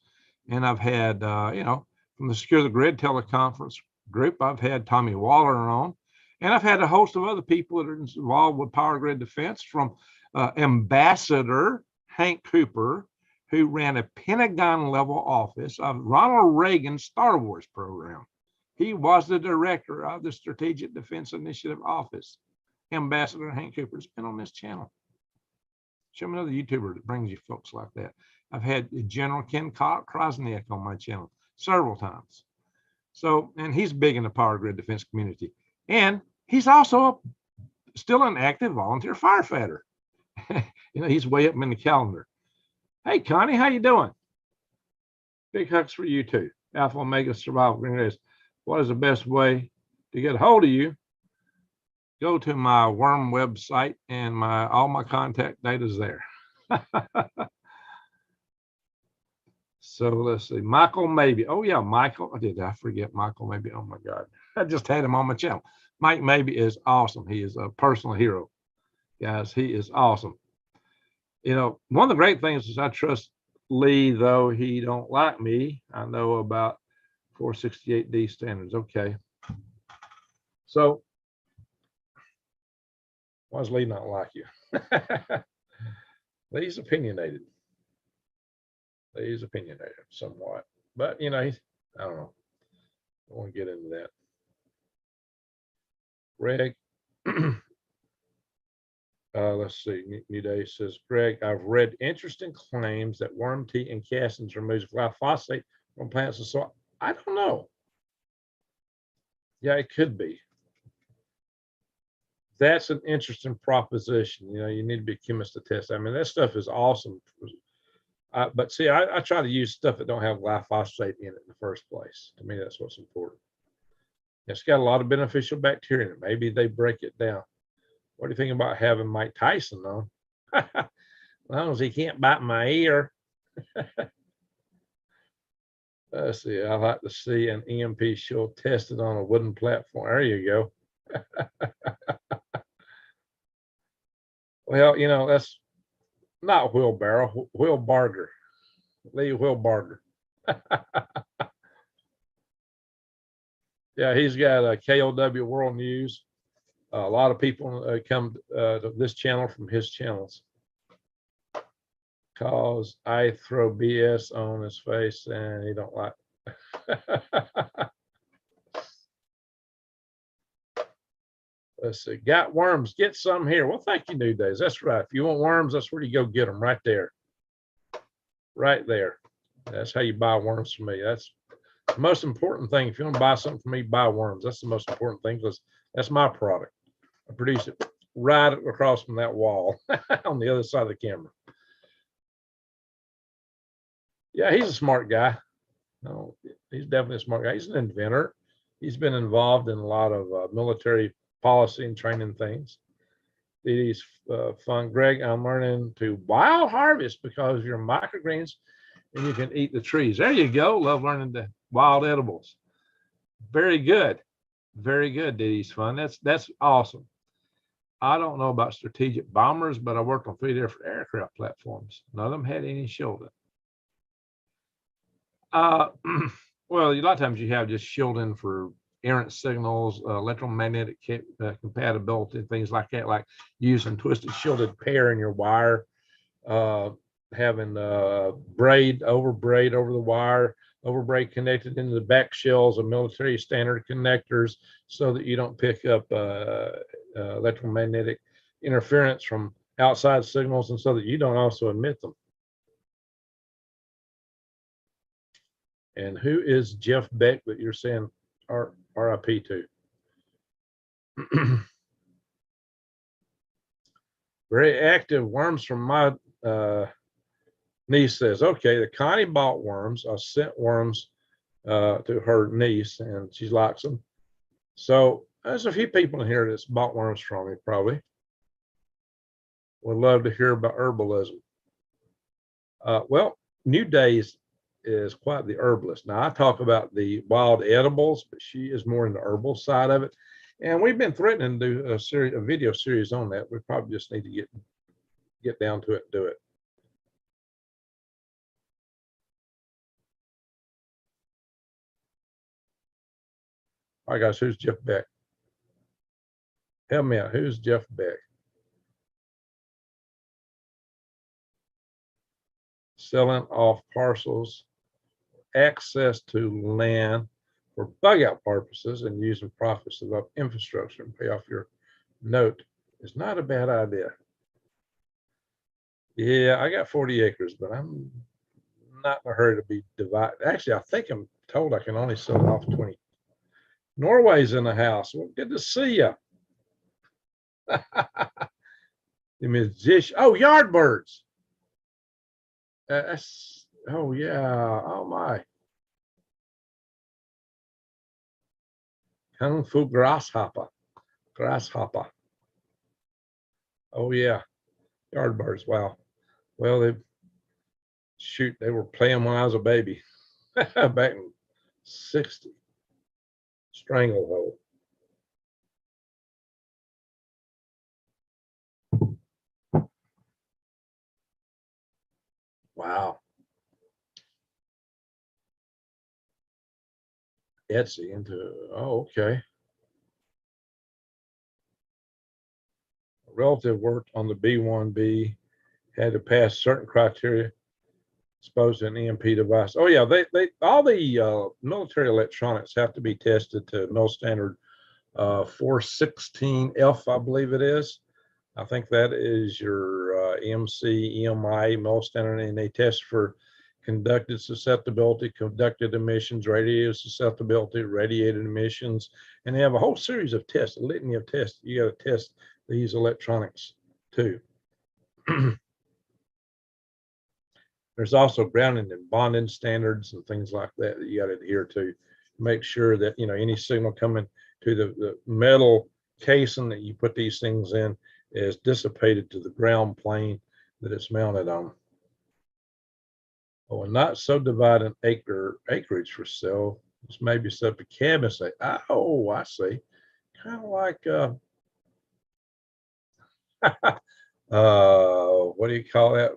And I've had, from the Secure the Grid teleconference group, I've had Tommy Waller on. And I've had a host of other people that are involved with power grid defense, from Ambassador Hank Cooper, who ran a Pentagon-level office of Ronald Reagan's Star Wars program. He was the director of the Strategic Defense Initiative Office. Ambassador Hank Cooper's been on this channel. Show me another YouTuber that brings you folks like that. I've had General Ken Krosniak on my channel several times. So, and he's big in the power grid defense community. And he's also still an active volunteer firefighter. He's way up in the calendar. Hey, Connie, how you doing? Big hugs for you too. Alpha Omega Survival Green Race. What is the best way to get a hold of you, go to my worm website, and all my contact data is there. So let's see, Michael Maybe. Oh yeah, Michael. Did I forget Michael Maybe? Oh my God, I just had him on my channel. Mike Maybe is awesome. He is a personal hero, guys. He is awesome. You know, one of the great things is I trust Lee, though he don't like me. I know about 468D standards. Okay. So why does Lee not like you? Lee's opinionated. He's opinionated somewhat, but you know, I don't know. I want to get into that. Greg, let's see. New Day says, Greg, I've read interesting claims that worm tea and castings removes glyphosate from plants and soil. I don't know. Yeah, it could be. That's an interesting proposition. You know, you need to be a chemist to test. I mean, that stuff is awesome. But see, I try to use stuff that don't have glyphosate in it in the first place. To me, that's what's important. It's got a lot of beneficial bacteria in it. Maybe they break it down. What do you think about having Mike Tyson on? As long as he can't bite my ear. Let's see. I like to see an EMP show tested on a wooden platform. There you go. Well, you know, that's not wheelbarrow, wheelbarger. Lee Wheelbarger. Yeah, he's got a KOW World News. A lot of people come to this channel from his channels because I throw BS on his face and he don't like it. Let's see. Got worms. Get some here. Well, thank you, New Days. That's right. If you want worms, that's where you go get them, right there. Right there. That's how you buy worms from me. That's the most important thing. If you want to buy something from me, buy worms. That's the most important thing because that's my product. I produce it right across from that wall on the other side of the camera. Yeah, he's a smart guy. No, he's definitely a smart guy. He's an inventor. He's been involved in a lot of military policy and training things. It is fun. Greg, I'm learning to wild harvest because you're microgreens and you can eat the trees. There you go. Love learning the wild edibles. Very good. Very good, Diddy's fun. That's awesome. I don't know about strategic bombers, but I worked on 3 different aircraft platforms. None of them had any shielding. Well, a lot of times you have just shielding for errant signals, electromagnetic compatibility, things like that, like using twisted shielded pair in your wire, having braid over the wire, over braid connected into the back shells of military standard connectors so that you don't pick up electromagnetic interference from outside signals and so that you don't also emit them. And who is Jeff Beck that you're saying RIP to? Very active worms from my niece says, okay, the Connie bought worms. I sent worms to her niece and she likes them. So there's a few people in here that's bought worms from me probably. Would love to hear about herbalism. Well, New Days is quite the herbalist. Now I talk about the wild edibles, but she is more in the herbal side of it. And we've been threatening to do a video series on that. We probably just need to get down to it and do it. All right, guys, who's Jeff Beck? Help me out. Who's Jeff Beck? Selling off parcels, access to land for bug out purposes and using profits to develop infrastructure and pay off your note is not a bad idea. Yeah, I got 40 acres, but I'm not in a hurry to be divided. Actually, I think I'm told I can only sell off 20. Norway's in the house. Well, good to see you. The musician. Oh, Yardbirds. Oh yeah. Oh my. Kung Fu grasshopper. Grasshopper. Oh yeah. Yardbirds. Wow. Well, they were playing when I was a baby. Back in 60. Stranglehold. Wow. Etsy into, oh, okay. A relative worked on the B-1B, had to pass certain criteria, exposed to an EMP device. Oh yeah, they all the military electronics have to be tested to mil standard 416F, I believe it is. I think that is your MC, EMI, mil standard, and they test for conducted susceptibility, conducted emissions, radiated susceptibility, radiated emissions, and they have a whole series of tests, a litany of tests. You got to test these electronics too. There's also grounding and bonding standards and things like that that you got to adhere to. Make sure that any signal coming to the metal casing that you put these things in is dissipated to the ground plane that it's mounted on. Oh, and not subdividing acreage for sale. This may be set to cabin say, oh, I see. Kind of like what do you call that?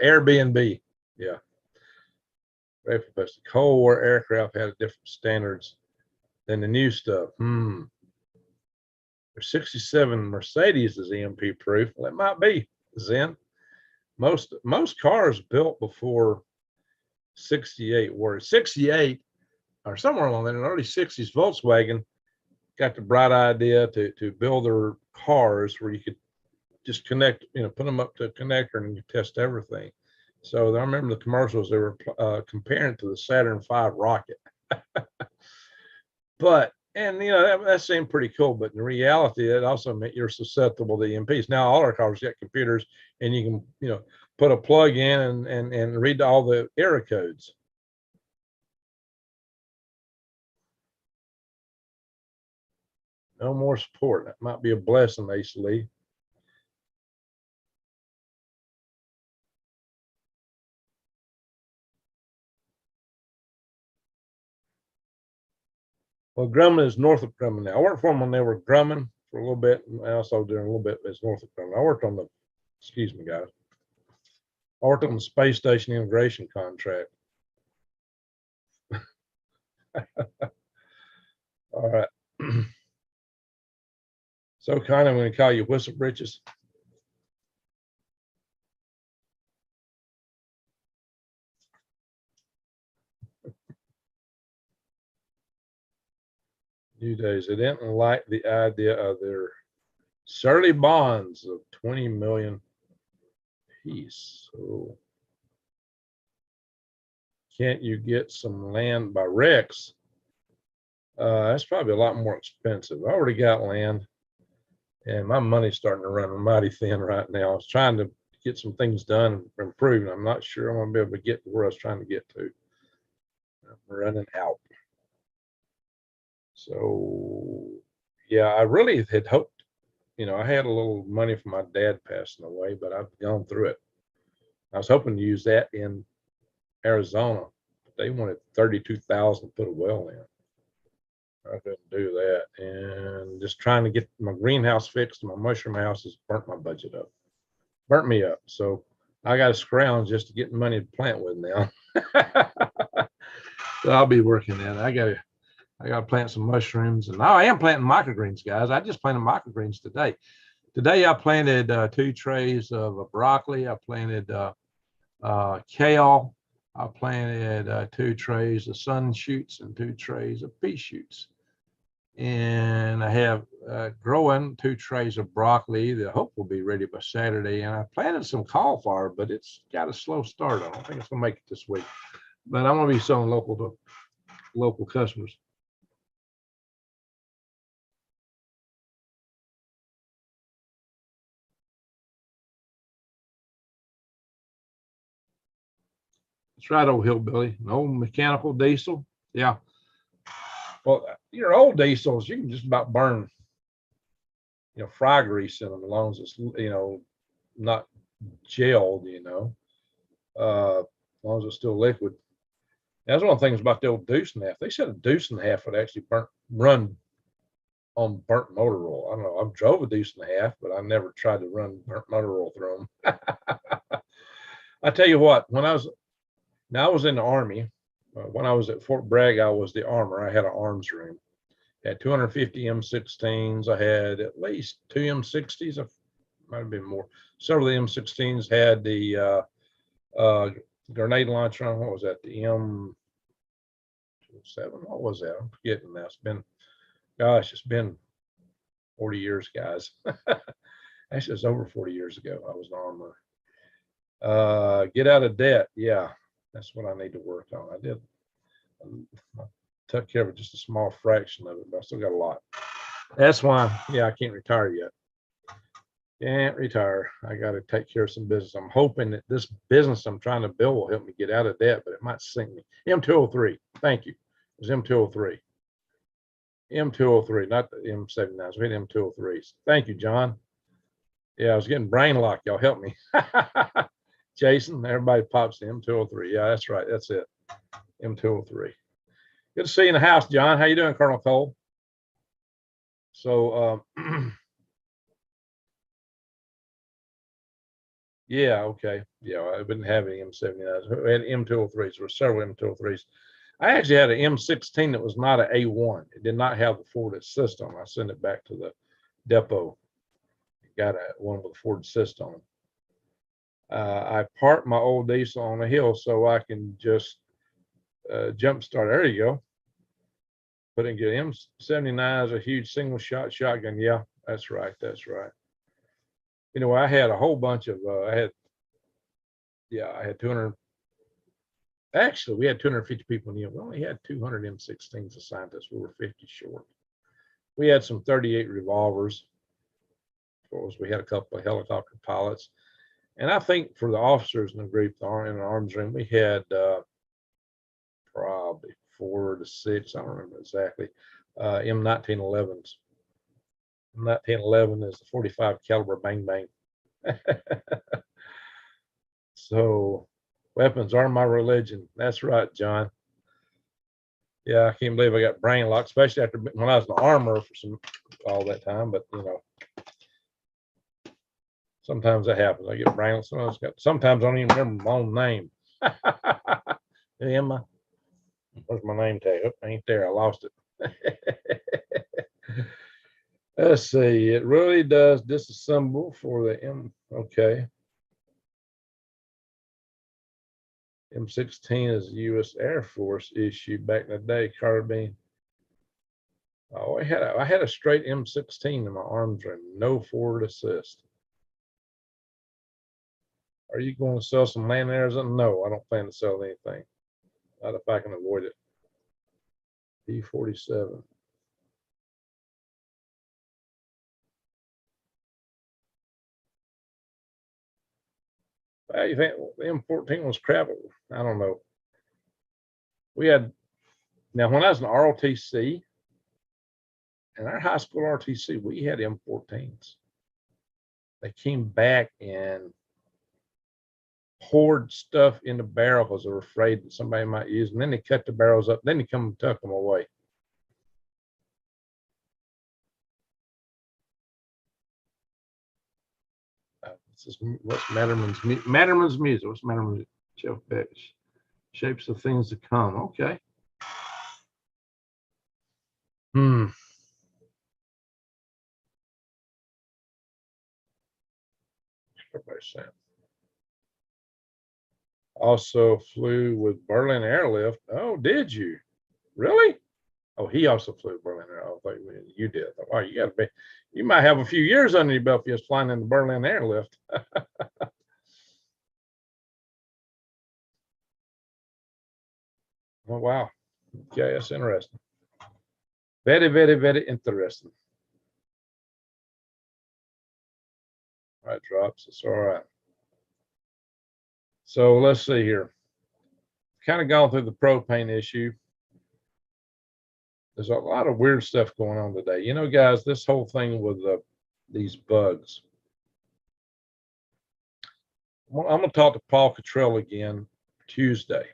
Airbnb. Yeah. The Cold War aircraft had different standards than the new stuff. There's 67 Mercedes is EMP proof. Well, it might be, Zen. Most cars built before 68 were 68 or somewhere along there in the early 60s. Volkswagen got the bright idea to build their cars where you could just connect, put them up to a connector and you test everything. So I remember the commercials, they were comparing it to the Saturn V rocket. But, and that seemed pretty cool, but in reality, it also meant you're susceptible to EMPs. Now all our cars got computers and you can, put a plug in and read all the error codes. No more support. That might be a blessing, Ace Lee. Well, Grumman is north of Grumman now. I worked for them when they were Grumman for a little bit, and I also doing a little bit as north of Grumman. I worked on the, excuse me, guys. I worked on the space station integration contract. All right. So kind of going to call you whistle britches. New days. They didn't like the idea of their surly bonds of 20 million piece. So can't you get some land by Rex? That's probably a lot more expensive. I already got land and my money's starting to run mighty thin right now. I was trying to get some things done and improve, and I'm not sure I'm going to be able to get to where I was trying to get to. I'm running out. So yeah, I really had hoped, I had a little money from my dad passing away, but I've gone through it. I was hoping to use that in Arizona, but they wanted 32,000 to put a well in. I couldn't do that, and just trying to get my greenhouse fixed. My mushroom house has burnt my budget up, burnt me up. So I got to scrounge just to get money to plant with now. So I'll be working at it. I got to plant some mushrooms, and I am planting microgreens, guys. I just planted microgreens today. Today I planted 2 trays of broccoli. I planted kale. I planted 2 trays of sun shoots and 2 trays of pea shoots. And I have growing 2 trays of broccoli that I hope will be ready by Saturday. And I planted some cauliflower, but it's got a slow start. I don't think it's gonna make it this week. But I'm gonna be selling local to local customers. That's right, old hillbilly. An old mechanical diesel. Yeah. Well, your old diesels, you can just about burn, fry grease in them as long as it's, not gelled, as long as it's still liquid. That's one of the things about the old deuce and a half. They said a deuce and a half would actually run on burnt motor oil. I don't know. I've drove a deuce and a half, but I never tried to run burnt motor oil through them. I tell you what, I was in the Army. When I was at Fort Bragg, I was the armor. I had an arms room. I had 250 M16s. I had at least 2 M60s. Might have been more. Several of the M16s had the grenade launcher on. What was that? The M7? What was that? I'm forgetting now. It's been 40 years, guys. Actually, it's over 40 years ago. I was an armor. Get out of debt. Yeah, that's what I need to work on. I did. I took care of just a small fraction of it, but I still got a lot. That's why, I can't retire yet. Can't retire. I got to take care of some business. I'm hoping that this business I'm trying to build will help me get out of debt, but it might sink me. M203. Thank you. It was M203. M203, not the M79s. We had M203s. Thank you, John. Yeah, I was getting brain locked. Y'all help me. Jason, everybody pops the M203. Yeah, that's right. That's it. M203. Good to see you in the house, John. How you doing, Colonel Cole? So, yeah, okay. Yeah, I didn't have any M79s. We had M203s. There were several M203s. I actually had an M16 that was not an A1. It did not have the Ford assist on. I sent it back to the depot. Got one with a Ford assist on. I parked my old diesel on a hill so I can just jump start. There you go. But then get M79 is a huge single shot shotgun. Yeah, that's right. That's right. I had a whole bunch of, I had 200. Actually, we had 250 people in the unit. We only had 200 M16s assigned to us. We were 50 short. We had some 38 revolvers. Of course, we had a couple of helicopter pilots. And I think for the officers in the group, in the arms room, we had probably 4 to 6, I don't remember exactly, M1911s. M1911 is the 45 caliber bang bang. So weapons are my religion. That's right, John. Yeah, I can't believe I got brain locked, especially after when I was in the armor for all that time. But sometimes that happens. I get brain locked. Sometimes I don't even remember my own name. Hey, Emma, where's my name tag? Oh, ain't there. I lost it. Let's see. It really does disassemble for the M. Okay. M16 is a U.S. Air Force issue back in the day, carbine. Oh, I had a straight M16 in my arms room, no forward assist. Are you going to sell some land in Arizona? No, I don't plan to sell anything. Not if I can avoid it. P47. You think the M14 was crap? I don't know. Now when I was in ROTC, in our high school ROTC, we had M14s. They came back and poured stuff in the barrel because they were afraid that somebody might use them. Then they cut the barrels up. Then they come and tuck them away. This is what's Matterman's music. What's Matterman's Jeff Beck? Shapes of things to come. Okay. Also flew with Berlin Airlift. Oh, did you? Really? Oh, he also flew Berlin Airlift. Oh, you did. Oh, you might have a few years under your belt if you was flying in the Berlin Airlift. Oh, wow. Okay, that's interesting. Very, very, very interesting. All right, drops. It's all right. So let's see here. Kind of gone through the propane issue. there's a lot of weird stuff going on today. You know, guys, this whole thing with these bugs. I'm going to talk to Paul Cottrell again Tuesday.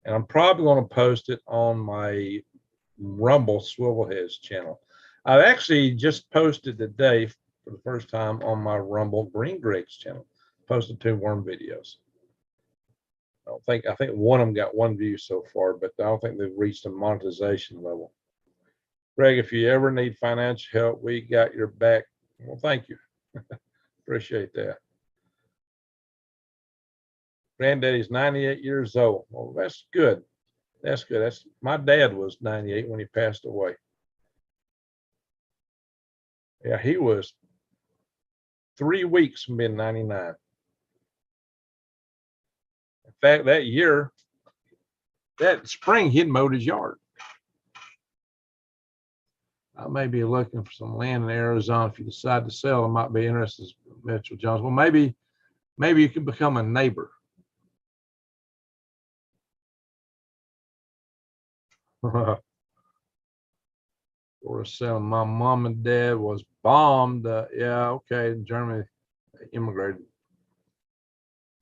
And I'm probably going to post it on my Rumble Swivelheads channel. I've actually just posted today for the first time on my Rumble Green Greg's channel. Posted 2 worm videos. I think one of them got 1 view so far, but I don't think they've reached a monetization level. Greg, if you ever need financial help, we got your back. Well, thank you. Appreciate that. Granddaddy's 98 years old. Well, that's good. That's good. My dad was 98 when he passed away. Yeah, he was 3 weeks from being 99. In fact, that year, that spring, he'd mowed his yard. I may be looking for some land in Arizona. If you decide to sell, I might be interested, Mitchell Jones. Well, maybe you can become a neighbor. Or selling. My mom and dad was bombed. Yeah, okay. Germany immigrated.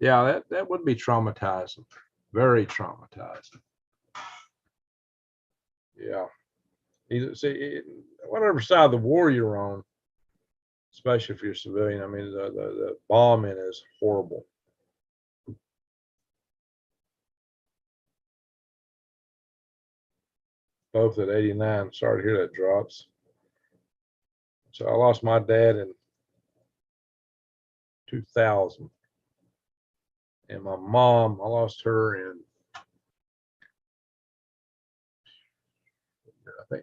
Yeah, that would be traumatizing. Very traumatizing. Yeah. See, whatever side of the war you're on, especially if you're a civilian, I mean, the bombing is horrible. Both at 89. Sorry to hear that, Drops. So I lost my dad in 2000. And my mom, I lost her in,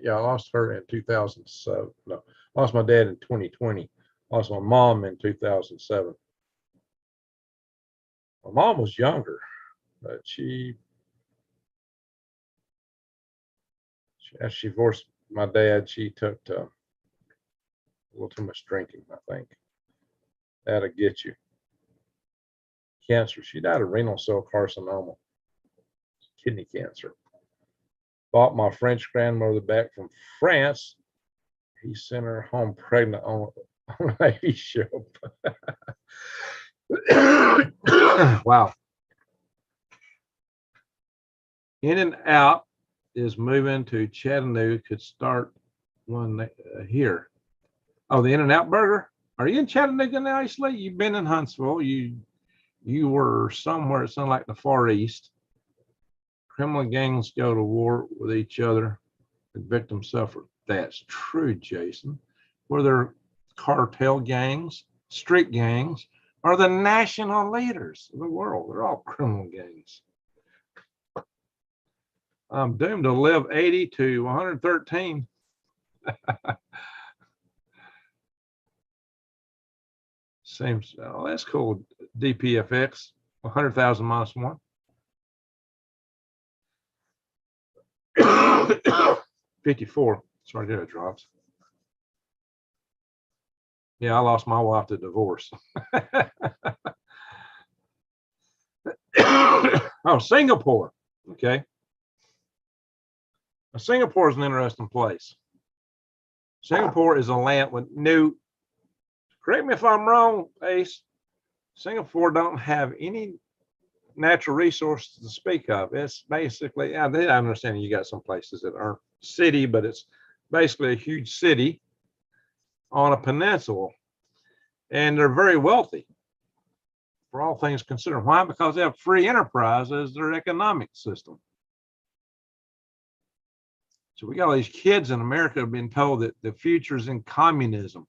I lost her in 2007. No, I lost my dad in 2020. I lost my mom in 2007. My mom was younger, but as she divorced my dad, she took a little too much drinking, I think. That'll get you. Cancer. She died of renal cell carcinoma, kidney cancer. Bought my French grandmother back from France. He sent her home pregnant on a Navy ship. Wow. In-N-Out is moving to Chattanooga. Could start one here. Oh, the In-N-Out burger. Are you in Chattanooga now, Ashley? You've been in Huntsville. You were somewhere, it sounded like the Far East. Criminal gangs go to war with each other. The victims suffer. That's true, Jason. Were there cartel gangs, street gangs, or the national leaders of the world? They're all criminal gangs. I'm doomed to live 80 to 113. Seems, oh, that's cool. DPFX, 100,000 minus 1. 54. Sorry to hear it, Drops. Yeah, I lost my wife to divorce. Oh, Singapore. Okay. Now, Singapore is an interesting place. Singapore is a land with new, correct me if I'm wrong, Ace, Singapore don't have any natural resources to speak of. It's basically, I understand you got some places that aren't city, but it's basically a huge city on a peninsula. And they're very wealthy for all things considered. Why? Because they have free enterprise as their economic system. So we got all these kids in America have been told that the future is in communism.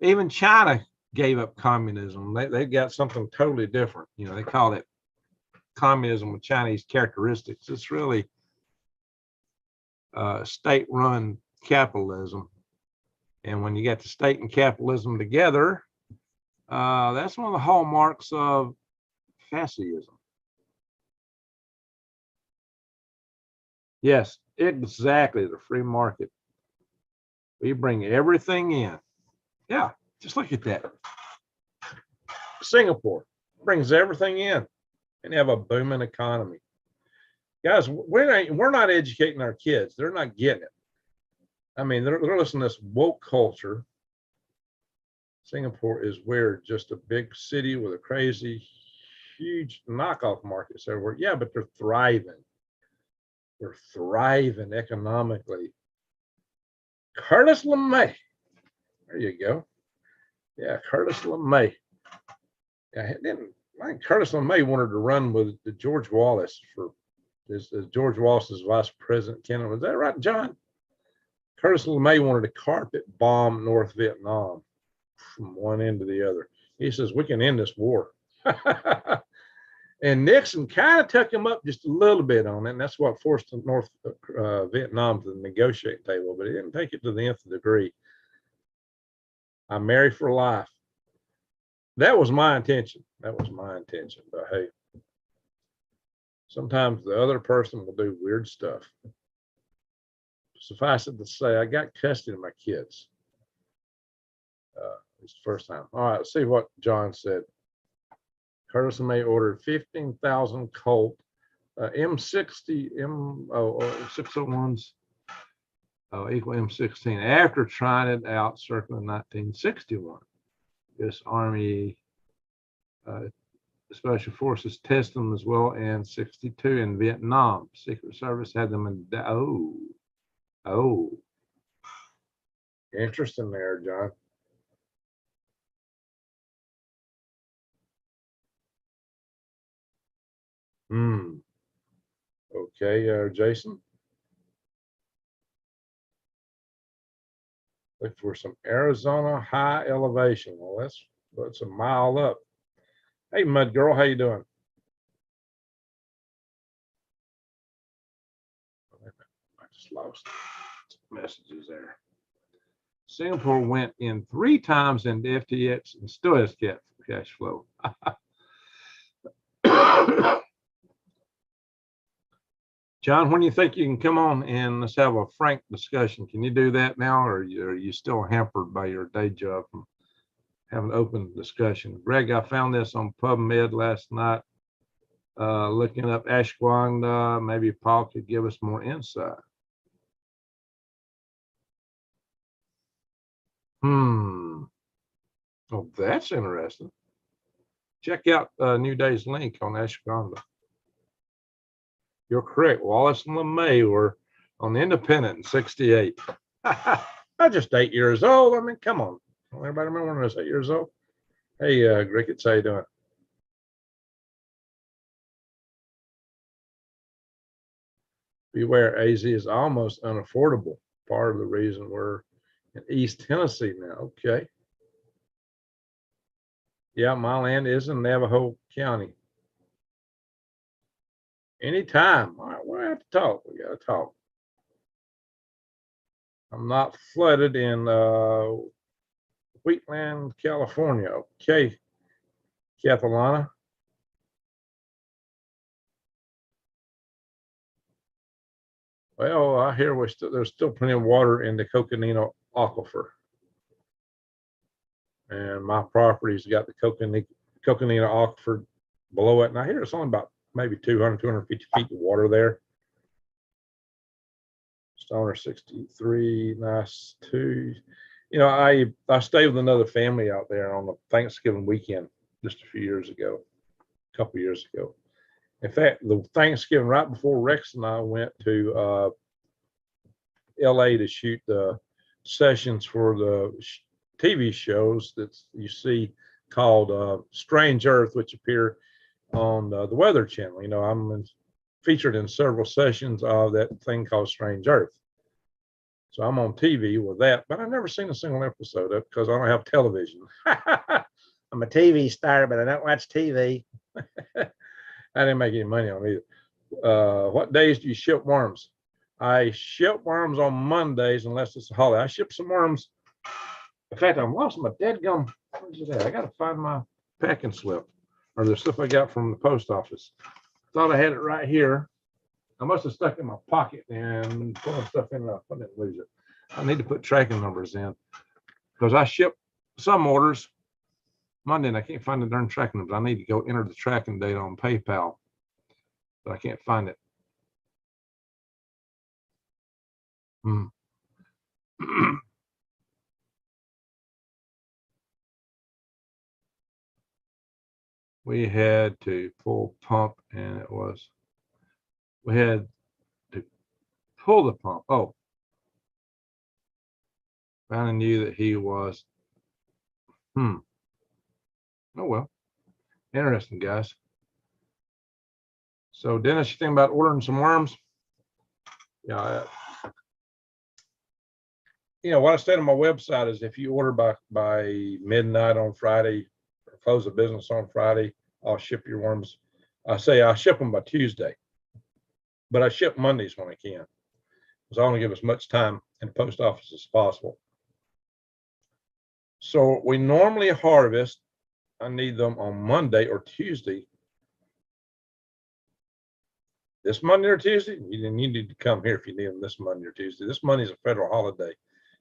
Even China gave up communism. They've got something totally different. You know, they call it communism with Chinese characteristics. It's really state-run capitalism. And when you get the state and capitalism together, that's one of the hallmarks of fascism. Yes, exactly. The free market. We bring everything in. Yeah, just look at that. Singapore brings everything in and have a booming economy. Guys, we're not educating our kids. They're not getting it. I mean, they're listening to this woke culture. Singapore is weird, just a big city with a crazy, huge knockoff markets everywhere. Yeah, but they're thriving. They're thriving economically. Curtis LeMay. There you go. Yeah, Curtis LeMay. Yeah, I think Curtis LeMay wanted to run with the George Wallace for as George Wallace's vice president. Canada. Was that right, John? Curtis LeMay wanted to carpet bomb North Vietnam from one end to the other. He says, we can end this war. And Nixon kind of took him up just a little bit on it. And that's what forced North Vietnam to the negotiating table, but he didn't take it to the nth degree. I'm married for life. That was my intention. That was my intention. But hey, sometimes the other person will do weird stuff. Suffice it to say, I got custody of my kids. It's the first time. All right, let's see what John said. Curtis May ordered 15,000 Colt M60 601s equal M16 after trying it out circa 1961. This Army Special Forces tested them as well, and 62 in Vietnam. Secret Service had them in. Oh, interesting there, John. Okay, Jason. Look for some Arizona high elevation. Well, that's a mile up. Hey, Mud Girl, how you doing? I just lost messages there. Singapore went in 3 times in the FTX and still has kept cash flow. John, when do you think you can come on and let's have a frank discussion? Can you do that now, or are you still hampered by your day job from having an open discussion? Greg, I found this on PubMed last night, looking up ashwagandha. Maybe Paul could give us more insight. Oh, that's interesting. Check out New Day's link on ashwagandha. You're correct. Wallace and LeMay were on the Independent in '68. I'm just 8 years old. I mean, come on. Everybody remember when I was 8 years old? Hey, Ricketts, how you doing? Beware, AZ is almost unaffordable. Part of the reason we're in East Tennessee now. Okay. Yeah, my land is in Navajo County. Anytime. All right, we have to talk. We got to talk. I'm not flooded in Wheatland, California. Okay, Cathalana. Well, I hear there's still plenty of water in the Coconino Aquifer. And my property's got the Coconino Aquifer below it. And I hear it's only about maybe 200, 250 feet of water there. Stoner 63, nice too. You know, I stayed with another family out there on the Thanksgiving weekend just a few years ago, a couple years ago. In fact, the Thanksgiving right before Rex and I went to LA to shoot the sessions for the TV shows that you see called Strange Earth, which appear on the Weather Channel. You know, I'm featured in several sessions of that thing called Strange Earth. So I'm on TV with that, but I've never seen a single episode of it because I don't have television. I'm a TV star, but I don't watch TV. I didn't make any money on it either. What days do you ship worms? I ship worms on Mondays unless it's a holiday. I ship some worms. In fact, I've lost my dead gum. Where's it at? I got to find my packing slip or the slip I got from the post office. Thought I had it right here. I must have stuck it in my pocket and pulling stuff in. I didn't lose it. I need to put tracking numbers in because I ship some orders Monday and I can't find the darn tracking numbers. I need to go enter the tracking data on PayPal, but I can't find it. Hmm. We had to pull pump, and we had to pull the pump. Oh, finally knew that he was. Oh well, interesting, guys. So Dennis, you think about ordering some worms? Yeah. What I said on my website is if you order by midnight on Friday, or close the business on Friday, I'll ship your worms. I say I ship them by Tuesday, but I ship Mondays when I can, because I want to give as much time in the post office as possible. So we normally harvest. I need them on Monday or Tuesday. This Monday or Tuesday, you need to come here if you need them this Monday or Tuesday. This Monday is a federal holiday.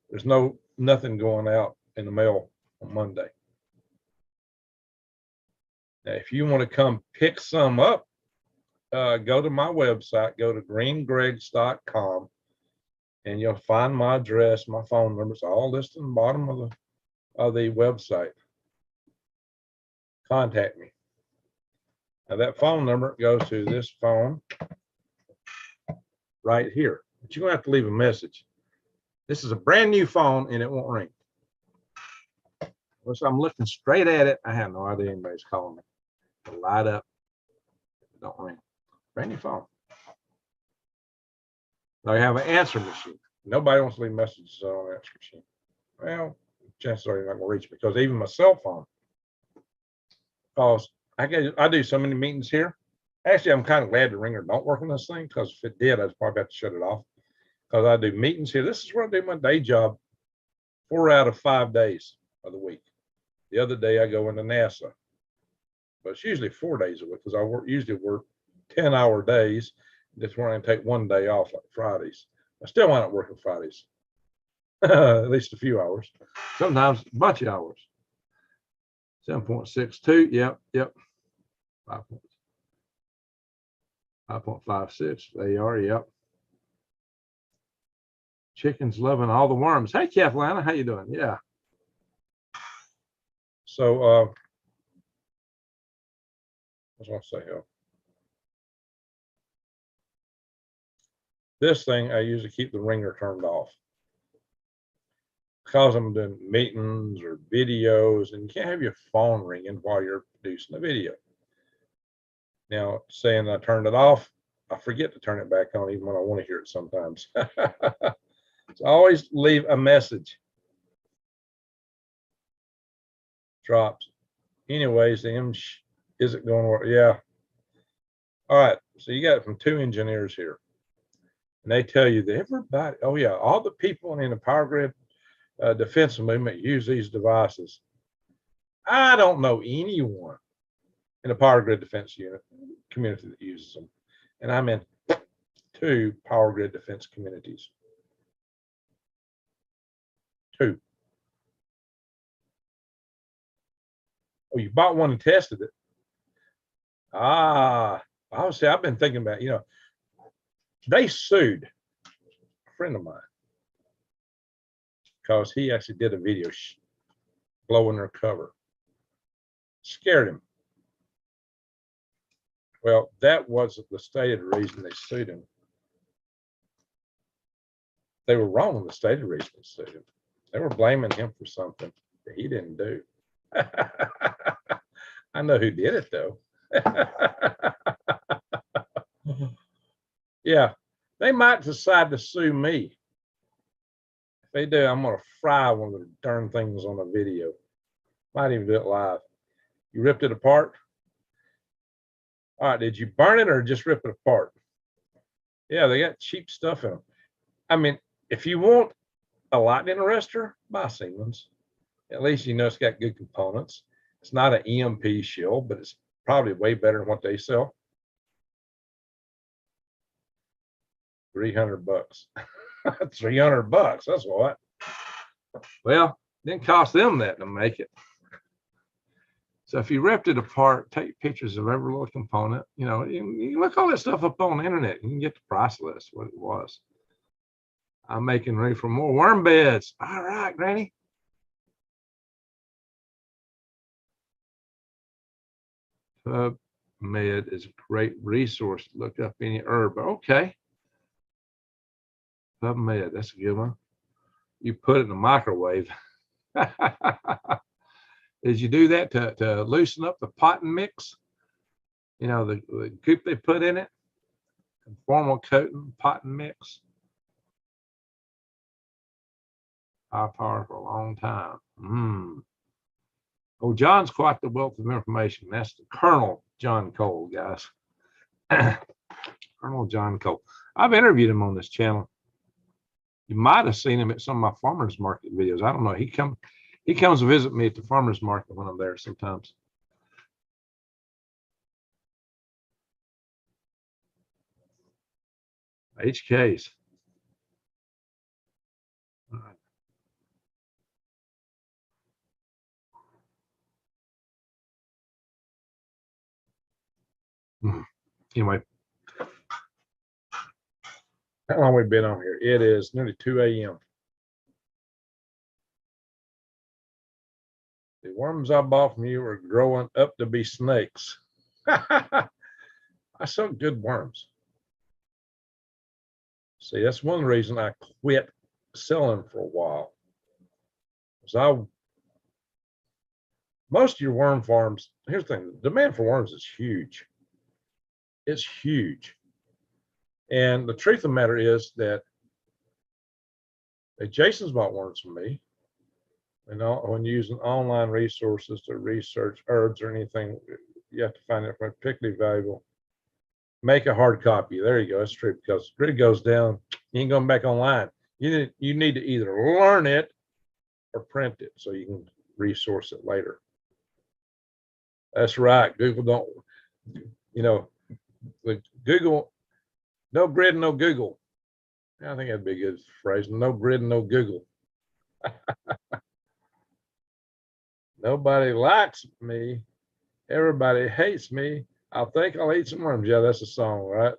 There's nothing going out in the mail on Monday. Now, if you want to come pick some up, go to my website, go to greengregs.com, and you'll find my address, my phone numbers, all listed on the bottom of the website. Contact me. Now that phone number goes to this phone right here, but you're gonna have to leave a message. This is a brand new phone and it won't ring. So I'm looking straight at it. I have no idea anybody's calling me. It'll light up. It don't ring. Brand new phone. Now you have an answer machine. Nobody wants to leave messages on an answer machine. Well, chances are you're not gonna reach me, because even my cell phone, because I do so many meetings here. Actually, I'm kind of glad the ringer don't work on this thing, because if it did, I'd probably have to shut it off, because I do meetings here. This is where I do my day job 4 out of 5 days of the week. The other day I go into NASA, but it's usually 4 days a week, because I usually work 10-hour days. That's where I take one day off, like Fridays. I still wind up working Fridays, at least a few hours, sometimes a bunch of hours. 7.62, yep. 5.56, there you are, yep. Chicken's loving all the worms. Hey, Kathleen, how you doing? Yeah. So, I was going to say, this thing, I usually keep the ringer turned off, because I'm doing meetings or videos, and you can't have your phone ringing while you're producing a video. Now, saying I turned it off, I forget to turn it back on even when I want to hear it sometimes. So always leave a message. Drops. Anyways, the M is it going to work? Yeah. All right. So you got it from 2 engineers here. And they tell you that everybody, oh yeah, all the people in the power grid defense movement use these devices. I don't know anyone in the power grid defense unit community that uses them. And I'm in 2 power grid defense communities. 2. Oh, you bought one and tested it. Obviously, I've been thinking about, they sued a friend of mine because he actually did a video blowing their cover. Scared him. Well, that wasn't the stated reason they sued him. They were wrong in the stated reason they sued him. They were blaming him for something that he didn't do. I know who did it, though. Yeah, they might decide to sue me. If they do, I'm going to fry one of the darn things on a video. Might even do it live. You ripped it apart? All right, did you burn it or just rip it apart? Yeah, they got cheap stuff in them. I mean, if you want a lightning arrestor, buy Siemens. At least you know it's got good components. It's not an EMP shield, but it's probably way better than what they sell. $300. $300, that's what. Well, didn't cost them that to make it. So if you ripped it apart, take pictures of every little component, you look all that stuff up on the internet. You can get the price list, what it was. I'm making ready for more worm beds. All right, Granny. PubMed is a great resource to look up any herb. Okay. PubMed, that's a good one. You put it in the microwave. Did you do that to loosen up the pot and mix? You know, the goop they put in it, conformal coating, pot and mix. High power for a long time. Oh, John's quite the wealth of information. That's the Colonel John Cole, guys. Colonel John Cole. I've interviewed him on this channel. You might have seen him at some of my farmers market videos. I don't know. He comes to visit me at the farmers market when I'm there sometimes. HKs. All right. Anyway, how long we been on here? It is nearly 2 a.m. The worms I bought from you are growing up to be snakes. I sell good worms. See, that's one reason I quit selling for a while. Most of your worm farms, here's the thing, the demand for worms is huge. It's huge. And the truth of the matter is that Jason's bought worms from me. And when using online resources to research herbs or anything, you have to find it particularly valuable. Make a hard copy. There you go. That's true, because if it goes down, you ain't going back online. You need to either learn it or print it so you can resource it later. That's right. Google don't, with Google, no grid, no Google. I think that'd be a good phrase. No grid, no Google. Nobody likes me. Everybody hates me. I think I'll eat some worms. Yeah, that's a song, right?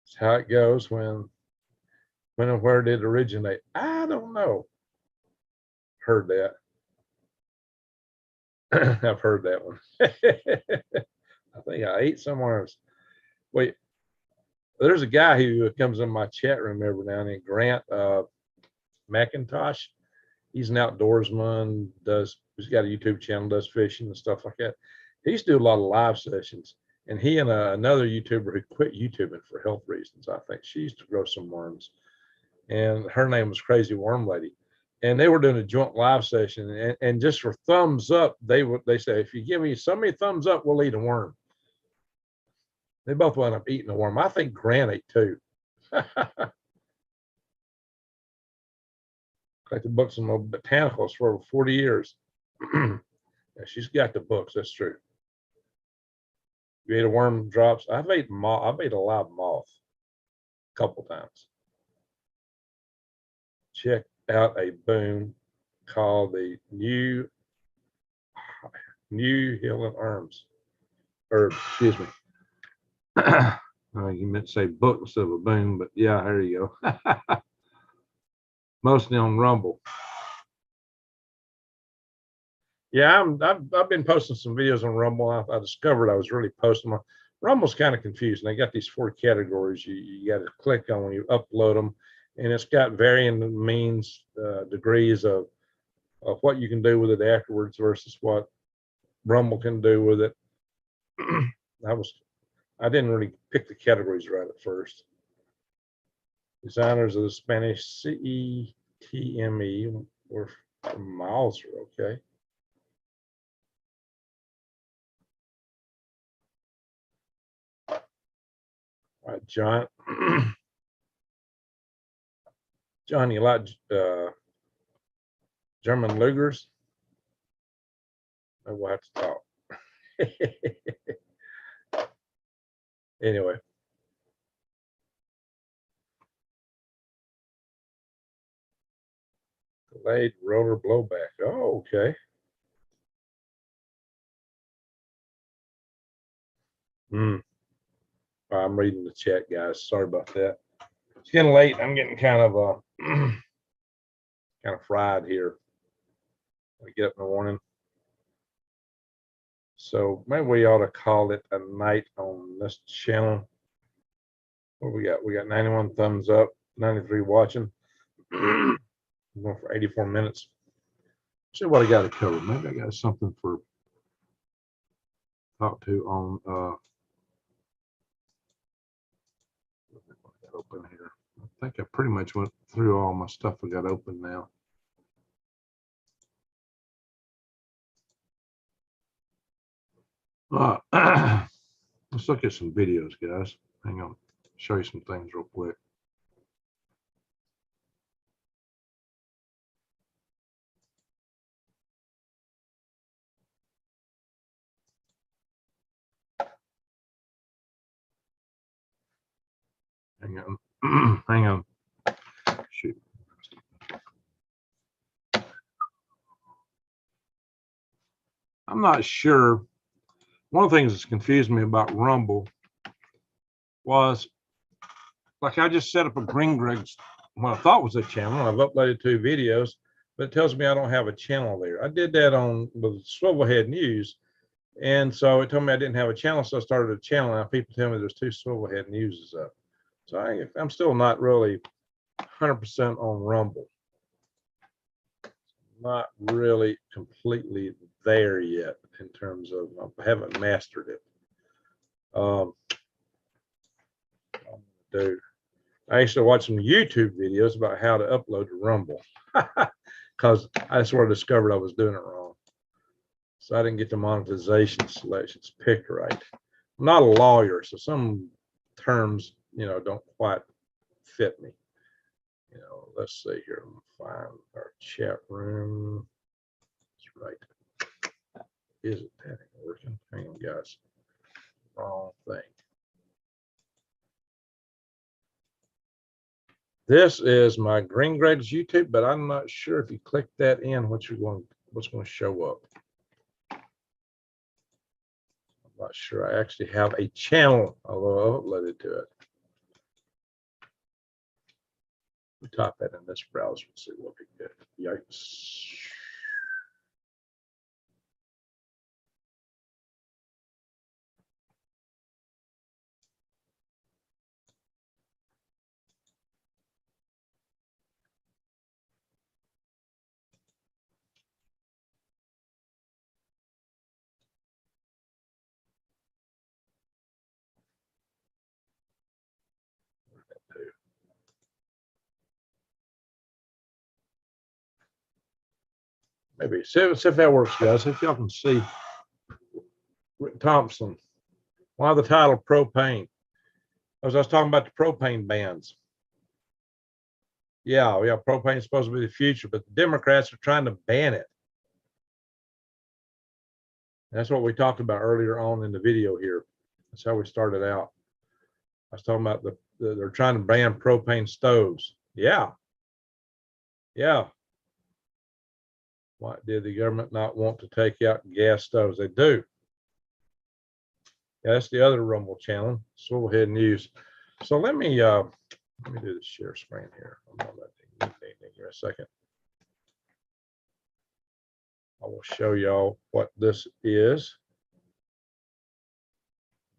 It's how it goes. When and where did it originate? I don't know. Heard that. I've heard that one. I think I ate some worms. Wait, there's a guy who comes in my chat room every now and then, Grant McIntosh. He's an outdoorsman, he's got a YouTube channel, does fishing and stuff like that. He used to do a lot of live sessions, and he and another YouTuber who quit YouTubing for health reasons, I think. She used to grow some worms, and her name was Crazy Worm Lady. And they were doing a joint live session, and just for thumbs up, they say, if you give me so many thumbs up, we'll eat a worm. They both wound up eating a worm. I think Grant ate too. Collected books on botanicals for over 40 years. Yeah, she's got the books. That's true. You ate a worm drops. I've ate a live moth a couple times. Check out a boom called the New Healing Herbs. Excuse me. You meant to say book instead of a boom, but yeah, there you go. Mostly on Rumble. Yeah, I've been posting some videos on Rumble. I discovered I was really posting them. Rumble's kind of confusing. They got these 4 categories you got to click on when you upload them, and it's got varying means, degrees of what you can do with it afterwards versus what Rumble can do with it. I didn't really pick the categories right at first. Designers of the Spanish CETME were from Mauser, okay. All right, John. John, you like German Lugers? Maybe we'll have to talk. Anyway. Delayed rotor blowback. Oh, okay. I'm reading the chat, guys. Sorry about that. It's getting late. I'm getting kind of kind of fried here. I get up in the morning. So maybe we ought to call it a night on this channel. What we got? We got 91 thumbs up, 93 watching. I'm going for 84 minutes. See what I got to cover. Maybe I got something for talk to on open here. I think I pretty much went through all my stuff I got open now. Let's look at some videos, guys. Hang on, show you some things real quick. Hang on, hang on. Shoot. I'm not sure. One of the things that's confused me about Rumble was, like, I just set up a Green Greg's, what I thought was a channel. I've uploaded 2 videos, but it tells me I don't have a channel there. I did that on with Swivelhead News, and so it told me I didn't have a channel, so I started a channel. Now people tell me there's 2 Swivelhead Newses up. So I'm still not really 100% on Rumble. Not really completely there yet in terms of, I haven't mastered it. Dude, I used to watch some YouTube videos about how to upload to Rumble because I sort of discovered I was doing it wrong. So I didn't get the monetization selections picked right. I'm not a lawyer, so some terms, don't quite fit me. Let's see here. I'm gonna find our chat room. That's right. Is it that ain't working? Hang on, guys. Wrong thing. This is my Green Greg's YouTube, but I'm not sure if you click that in, what's going to show up. I'm not sure I actually have a channel, although I uploaded to it. We type that in this browser and see what we get. Yikes. Maybe see if that works, guys. If y'all can see Rick Thompson. Why the title Propane? As I was talking about the propane bans. Yeah, propane is supposed to be the future, but the Democrats are trying to ban it. That's what we talked about earlier on in the video here. That's how we started out. I was talking about they're trying to ban propane stoves. Yeah. Why did the government not want to take out gas stoves? They do. Yeah, that's the other Rumble channel, Swivelhead News. So let me do the share screen here. I'm on that thing here a second. I will show y'all what this is.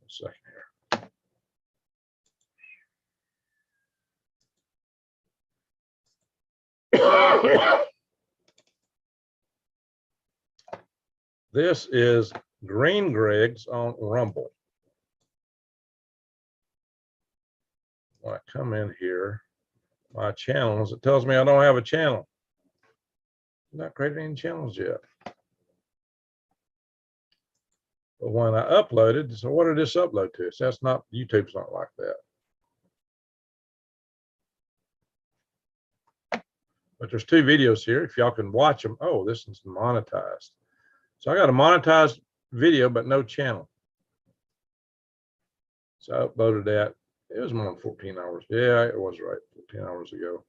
A second here. This is Green Greg's on Rumble. When I come in here, my channels, it tells me I don't have a channel. I'm not creating any channels yet. But when I uploaded, so what did this upload to? So that's not, YouTube's not like that. But there's 2 videos here. If y'all can watch them. Oh, this is monetized. So I got a monetized video, but no channel. So I uploaded that. It was more than 14 hours. Yeah, it was right. 14 hours ago.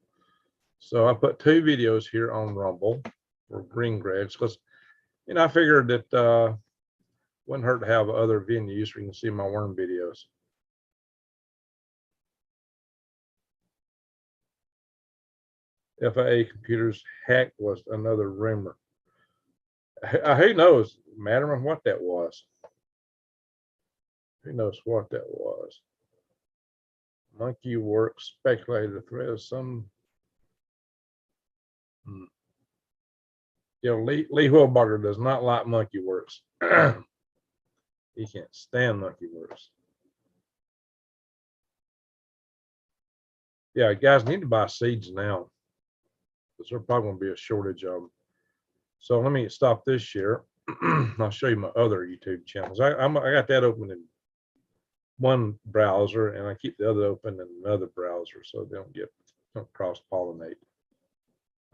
So I put 2 videos here on Rumble for Green Greg's because, I figured that wouldn't hurt to have other venues where you can see my worm videos. FAA computers hacked was another rumor. Who knows, Matterman, what that was? Who knows what that was? Monkey work speculated the threat of some. You know, Lee Wilbarger does not like monkey works. He can't stand monkey works. Yeah, guys need to buy seeds now because there's probably going to be a shortage of them. So let me stop this share. I'll show you my other YouTube channels. I got that open in one browser and I keep the other open in another browser so they don't cross-pollinate.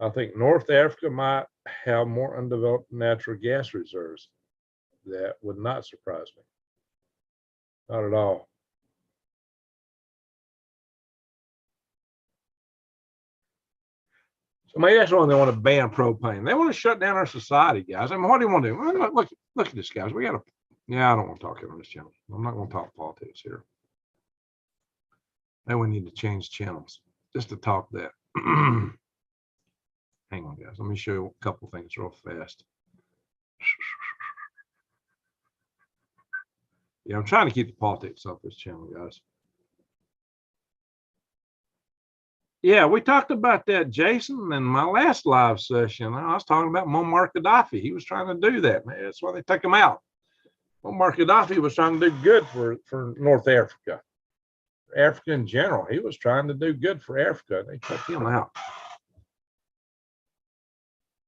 I think North Africa might have more undeveloped natural gas reserves. That would not surprise me. Not at all. So maybe that's why they want to ban propane. They want to shut down our society, guys. I mean, what do you want to do? Well, look at this, guys. We got to. Yeah, I don't want to talk on this channel. I'm not going to talk politics here. Maybe we need to change channels just to talk that. Hang on, guys. Let me show you a couple things real fast. Yeah, I'm trying to keep the politics off this channel, guys. Yeah, we talked about that, Jason, in my last live session. I was talking about Muammar Gaddafi. He was trying to do that, man. That's why they took him out. Muammar Gaddafi was trying to do good for North Africa, Africa in general. He was trying to do good for Africa. They took him out.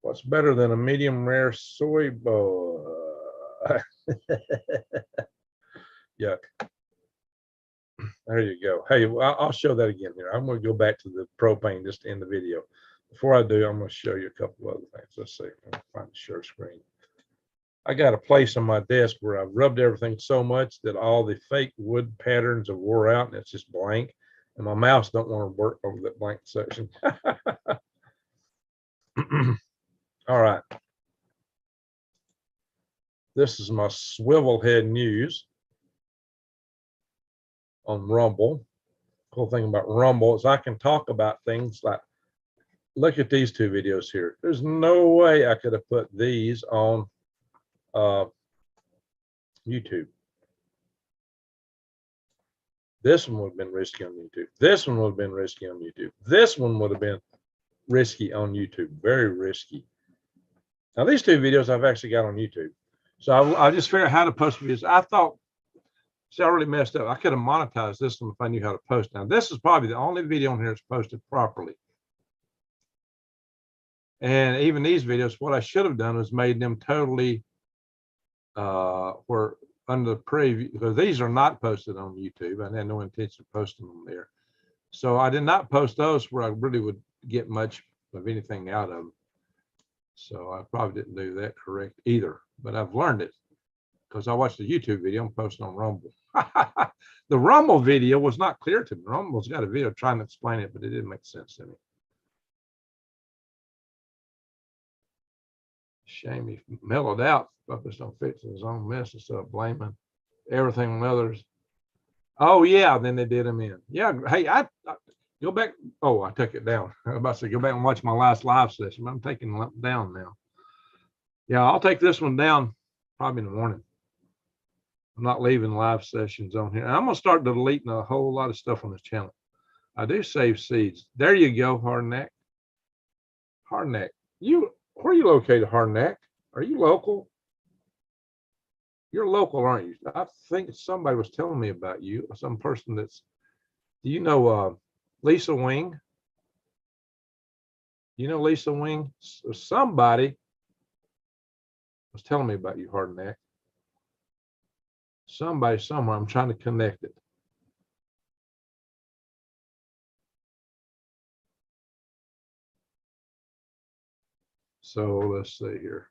What's better than a medium rare soy bowl? Yuck. There you go. Hey, I'll show that again here. I'm going to go back to the propane just to end the video. Before I do, I'm going to show you a couple other things. Let's see. I'm going to find the share screen. I got a place on my desk where I've rubbed everything so much that all the fake wood patterns have wore out and it's just blank. And my mouse don't want to work over that blank section. All right. This is my swivel head news on Rumble. Cool thing about Rumble is I can talk about things like, look at these two videos here. There's no way I could have put these on YouTube. This one would have been risky on YouTube. This one would have been risky on YouTube. This one would have been risky on YouTube. Very risky. Now these two videos I've actually got on YouTube. So I just figured out how to post videos. I thought, see, I really messed up. I could have monetized this one if I knew how to post. Now this is probably the only video on here that's posted properly. And even these videos, what I should have done was made them totally where under the preview, because these are not posted on YouTube. I had no intention of posting them there. So I did not post those where I really would get much of anything out of them. So I probably didn't do that correct either, but I've learned it because I watched the YouTube video I'm posting on Rumble. The Rumble video was not clear to me. Rumble's got a video trying to explain it, but it didn't make sense to me. Shame he mellowed out, focused on fixing his own mess instead of blaming everything on others. Oh yeah, then they did him in. Yeah, hey, I go back. Oh, I took it down. I was about to say go back and watch my last live session. I'm taking it down now. Yeah, I'll take this one down probably in the morning. I'm not leaving live sessions on here. I'm gonna start deleting a whole lot of stuff on this channel. I do save seeds. There you go, Hardneck. Hardneck, where are you located, Hardneck? Are you local? You're local, aren't you? I think somebody was telling me about you, some person that's, do you know Lisa Wing? You know Lisa Wing? Somebody was telling me about you, Hardneck. Somebody somewhere, I'm trying to connect it. So let's see here.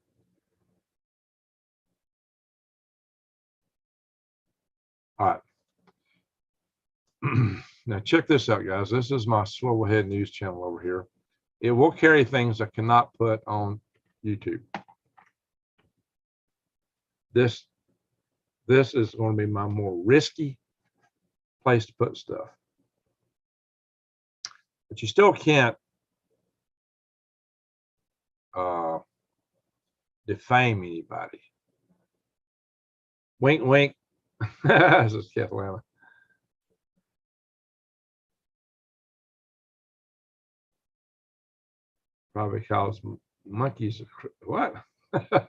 All right. Now check this out, guys. This is my Swivelhead News channel over here. It will carry things I cannot put on YouTube. This is going to be my more risky place to put stuff. But you still can't defame anybody. Wink, wink. This is Kathleen. Probably calls monkeys. What? All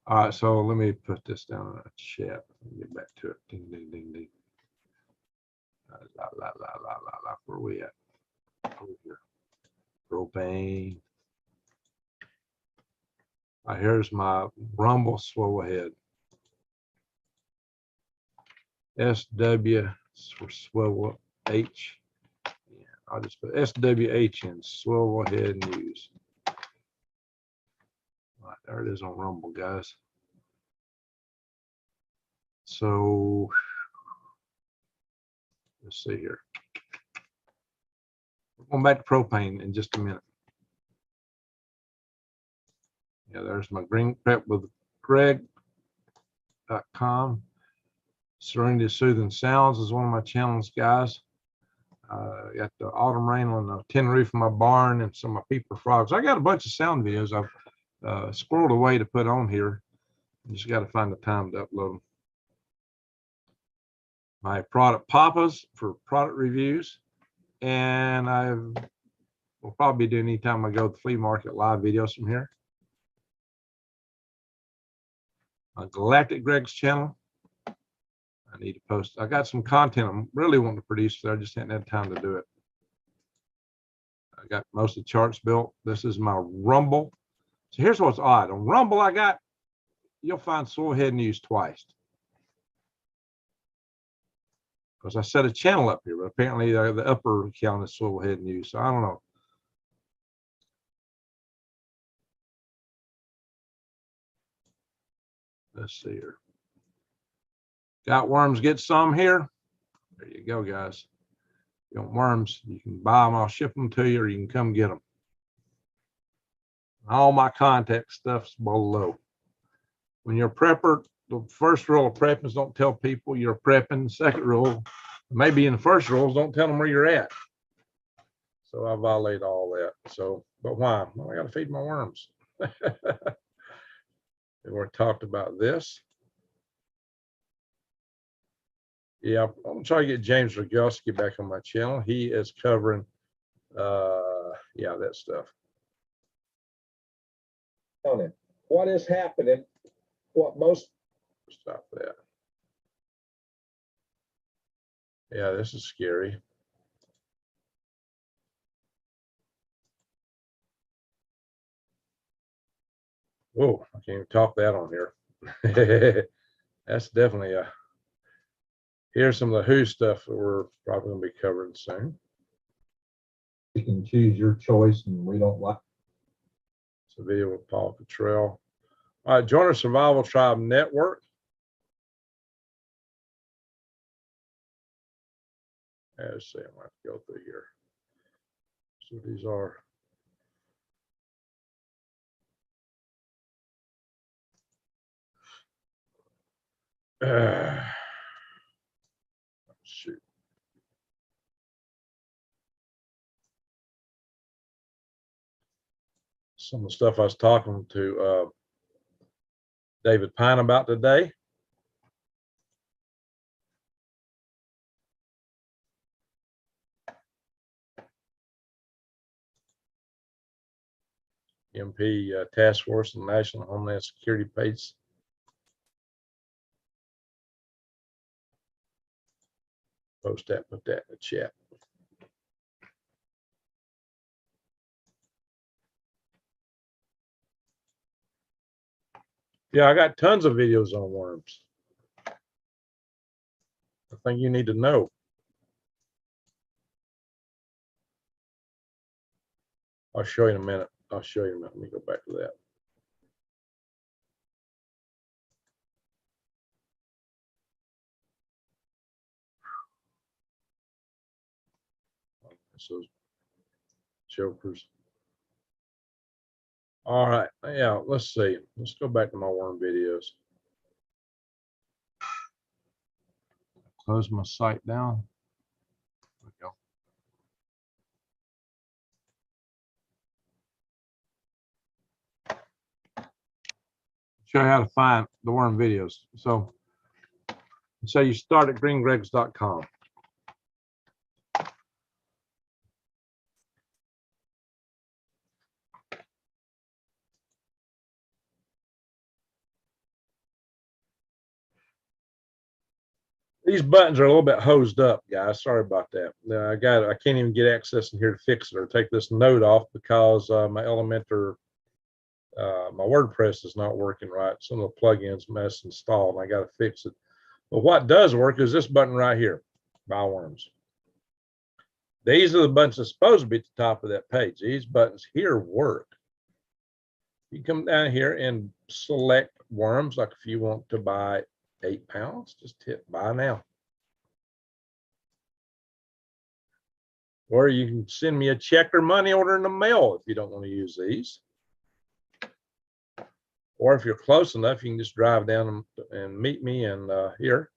right, so let me put this down in the chat. Get back to it. Ding, ding, ding, ding. La, la, la, la, la, la. Where are we at? Over here. Propane. All right, here's my Rumble swivel head. SW for swivel H. Yeah, I'll just put SWH in swivel head news. All right, there it is on Rumble, guys. So let's see here. We're going back to propane in just a minute. Yeah, there's my green prep with Greg.com. Serenity Soothing Sounds is one of my channels, guys. Got the autumn rain on the tin roof of my barn and some of my peeper frogs. I got a bunch of sound videos I've squirreled away to put on here. I just got to find the time to upload them. My product papas for product reviews, and I will probably be doing anytime I go to the flea market live videos from here. On Galactic Greg's channel, I need to post. I got some content I'm really wanting to produce, but I just hadn't had time to do it. I got most of the charts built. This is my Rumble. So here's what's odd. On Rumble, you'll find soil head news twice. Because I set a channel up here, but apparently the upper account is soil head news. So I don't know. Let's see here. Got worms, get some here. There you go, guys. If you want worms, you can buy them. I'll ship them to you, or you can come get them. All my contact stuff's below. When you're a prepper, the first rule of prepping is don't tell people you're prepping. The second rule, maybe in the first rule, is don't tell them where you're at. So I violate all that. So, but why? Well, I got to feed my worms. We already talked about this. Yeah, I'm gonna try to get James Rogalski back on my channel. He is covering, yeah, that stuff. What is happening? What most stop that. Yeah, this is scary. Whoa, I can't even talk that on here. That's definitely a. Here's some of the Who stuff that we're probably going to be covering soon. You can choose your choice, and we don't like. It's a video with Paul Cottrell. All right, join our Survival Tribe Network. Let's see, I might have to go through here. So these are. Shoot. Some of the stuff I was talking to David Pine about today. MP Task Force and National Homeland Security page. Post that, put that in the chat. Yeah, I got tons of videos on worms. I think you need to know. I'll show you in a minute. I'll show you in a minute. Let me go back to that. So, jokers. All right. Yeah, let's see. Let's go back to my worm videos. Close my site down. There we go. show you how to find the worm videos. So you start at greengregs.com. These buttons are a little bit hosed up, guys. Sorry about that. I can't even get access in here to fix it or take this note off because my Elementor, my WordPress is not working right. Some of the plugins mess installed, and I got to fix it. But what does work is this button right here, Buy Worms. These are the buttons that's supposed to be at the top of that page. These buttons here work. You come down here and select worms, like if you want to buy 8 pounds, just hit buy now. Or you can send me a check or money order in the mail if you don't want to use these. Or if you're close enough, you can just drive down and meet me in here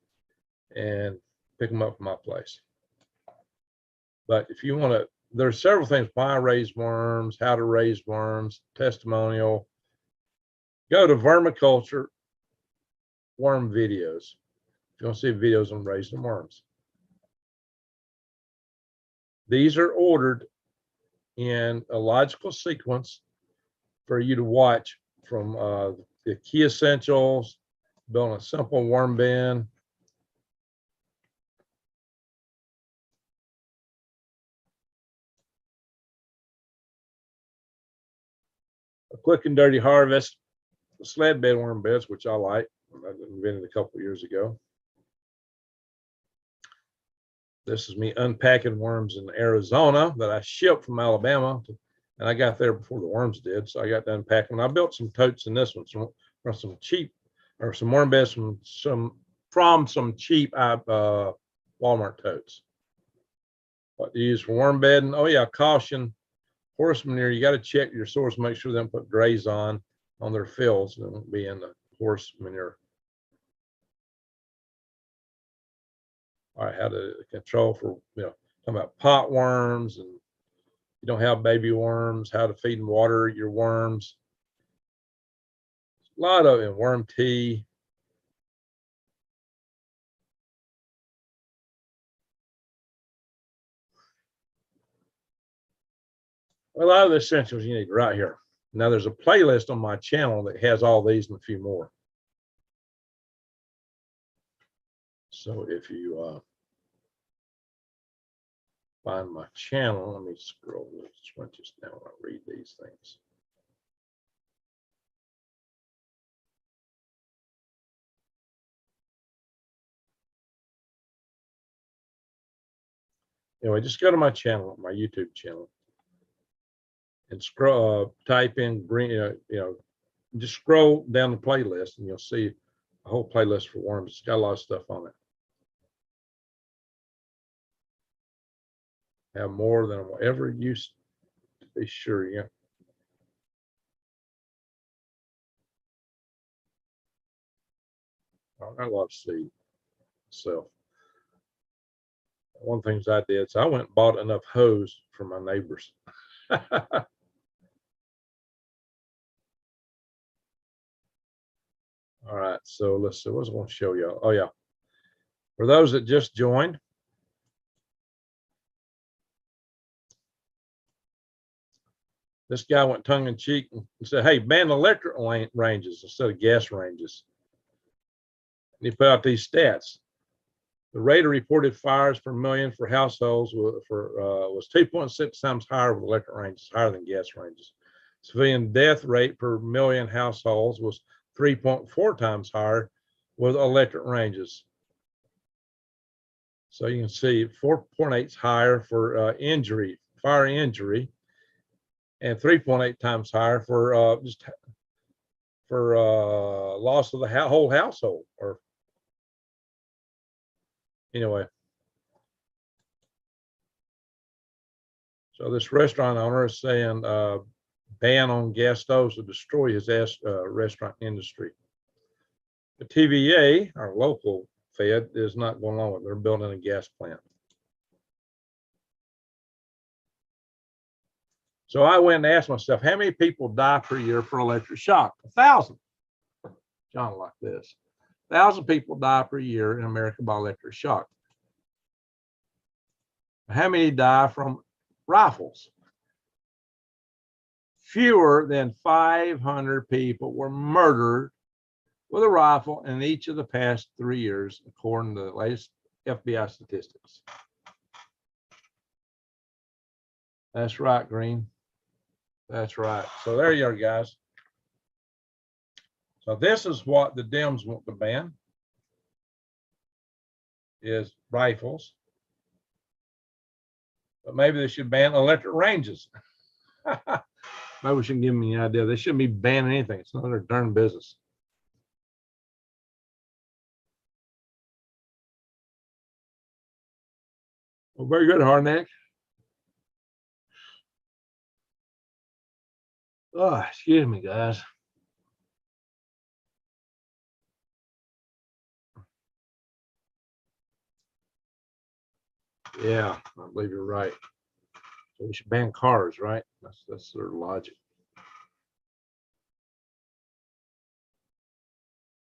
and pick them up from my place. But if you want to, there's several things: why raise worms, how to raise worms, testimonial. Go to vermiculture worm videos if you want to see videos on raising worms. These are ordered in a logical sequence for you to watch, from the key essentials, building a simple worm bin, a quick and dirty harvest, sled bed worm beds, which I like. I invented a couple of years ago. This is me unpacking worms in Arizona that I shipped from Alabama, and I got there before the worms did, so I got to unpacking. I built some totes in this one, some cheap, or some worm beds from some cheap Walmart totes. What to use for worm bedding? Oh yeah, caution, horse manure. You got to check your source, make sure they don't put graze on their fills. It won't be in the horse manure. All right, how to control for, talking about pot worms, and you don't have baby worms, how to feed and water your worms. A lot of it, worm tea. A lot of the essentials you need right here. Now there's a playlist on my channel that has all these and a few more. So if you find my channel, let me scroll the switches down when I read these things. Anyway, just go to my channel, my YouTube channel, and scroll, type in green, just scroll down the playlist and you'll see a whole playlist for worms. It's got a lot of stuff on it. Have more than I ever used to be sure. Yeah. I got a lot of seed myself. One of the things I did, so I went and bought enough hose for my neighbors. All right, so let's see, what was I going to show y'all? Oh yeah, for those that just joined, this guy went tongue in cheek and said, hey, ban electric ranges instead of gas ranges. And he put out these stats. The rate of reported fires per million for households was 2.6 times higher with electric ranges, higher than gas ranges. Civilian death rate per million households was 3.4 times higher with electric ranges. So you can see 4.8 is higher for fire injury, and 3.8 times higher for loss of the whole household. Or anyway, so this restaurant owner is saying ban on gas stoves to destroy his restaurant industry. The TVA, our local Fed, is not going along with it. They're building a gas plant. So I went and asked myself, how many people die per year for electric shock? 1,000. John like this. 1,000 people die per year in America by electric shock. How many die from rifles? Fewer than 500 people were murdered with a rifle in each of the past 3 years, according to the latest FBI statistics. That's right, Green. That's right. So there you are, guys. So this is what the Dems want to ban, is rifles. But maybe they should ban electric ranges. Maybe we shouldn't give them any idea. They shouldn't be banning anything. It's none of their darn business. Well, very good, Hardneck. Oh, excuse me, guys. Yeah, I believe you're right. So we should ban cars, right? That's their logic.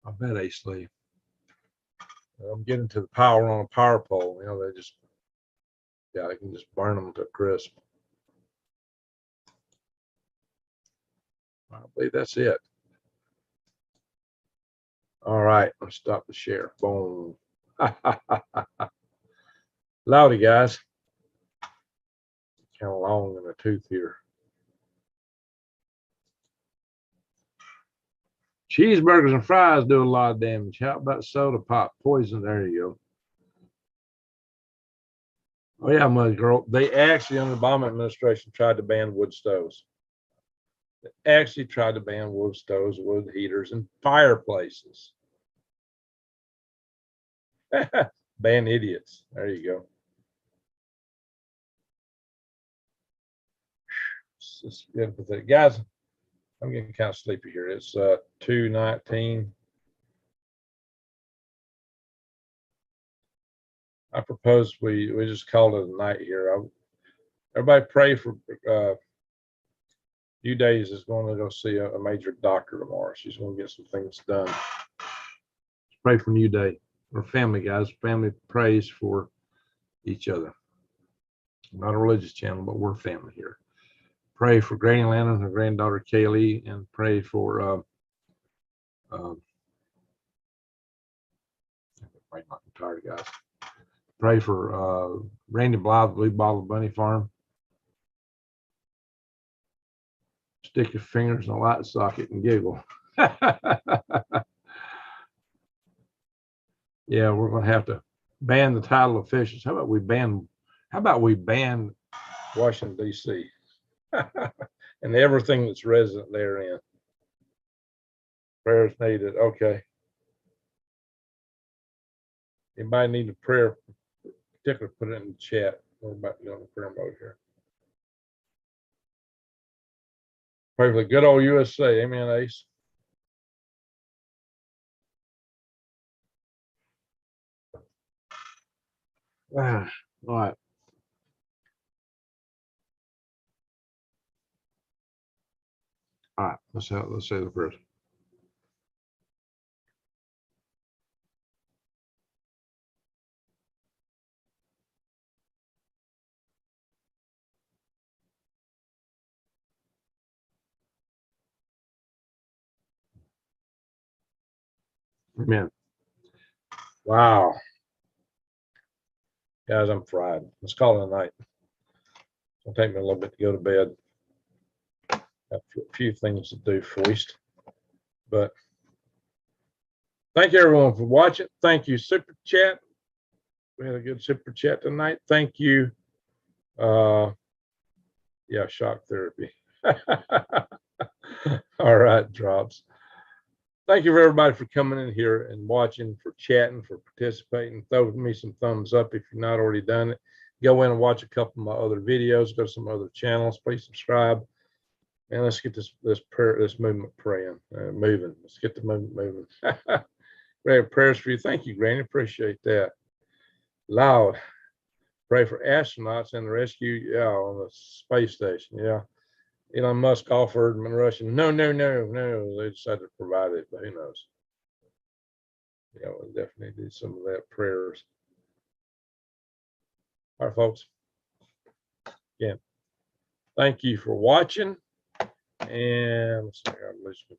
I bet they sleep. I'm getting to the power on a power pole. You know, they just, yeah, they can just burn them to crisp. I believe that's it. All right, let's stop the share. Boom. Loudy, guys. Kind of long in the tooth here. Cheeseburgers and fries do a lot of damage. How about soda pop? Poison. There you go. Oh, yeah, Mud Girl. They actually, under the Obama administration, tried to ban wood stoves. They actually tried to ban wood stoves, wood heaters, and fireplaces. Ban idiots. There you go. It's good with it. Guys, I'm getting kind of sleepy here. It's 2:19. I propose we just call it a night here. Everybody pray for New Days is going to go see a major doctor tomorrow. She's going to get some things done. Pray for New Day. We're family, guys. Family prays for each other. Not a religious channel, but we're family here. Pray for Granny Lana and her granddaughter Kaylee, and pray for I'm tired, guys. Pray for Randy Blythe, Blue Bottle Bunny Farm. Stick your fingers in a light socket and giggle. Yeah, we're going to have to ban the tidal officials. How about we ban Washington, D.C. and everything that's resident therein? Prayers needed. Okay. Anybody need a prayer? Particularly put it in the chat. We're about to go into prayer mode here. Pray for the good old USA. Amen, Ace. All right. All right. Let's say the prayer. Amen. Wow. Guys, I'm fried. Let's call it a night. It'll take me a little bit to go to bed. Got a few things to do first. But thank you, everyone, for watching. Thank you, Super Chat. We had a good Super Chat tonight. Thank you. Yeah, shock therapy. All right, drops. Thank you for everybody for coming in here and watching, for chatting, for participating. Throw me some thumbs up if you've not already done it. Go in and watch a couple of my other videos. Go to some other channels. Please subscribe. And let's get this movement praying, moving. Let's get the movement moving. We have prayers for you. Thank you, Granny. Appreciate that. Loud. Pray for astronauts and the rescue, on the space station. Yeah. Elon Musk offered and Russian. No. They decided to provide it, but who knows? Yeah, we definitely need some of that prayers. All right, folks. Again, thank you for watching. And let's see, I lose my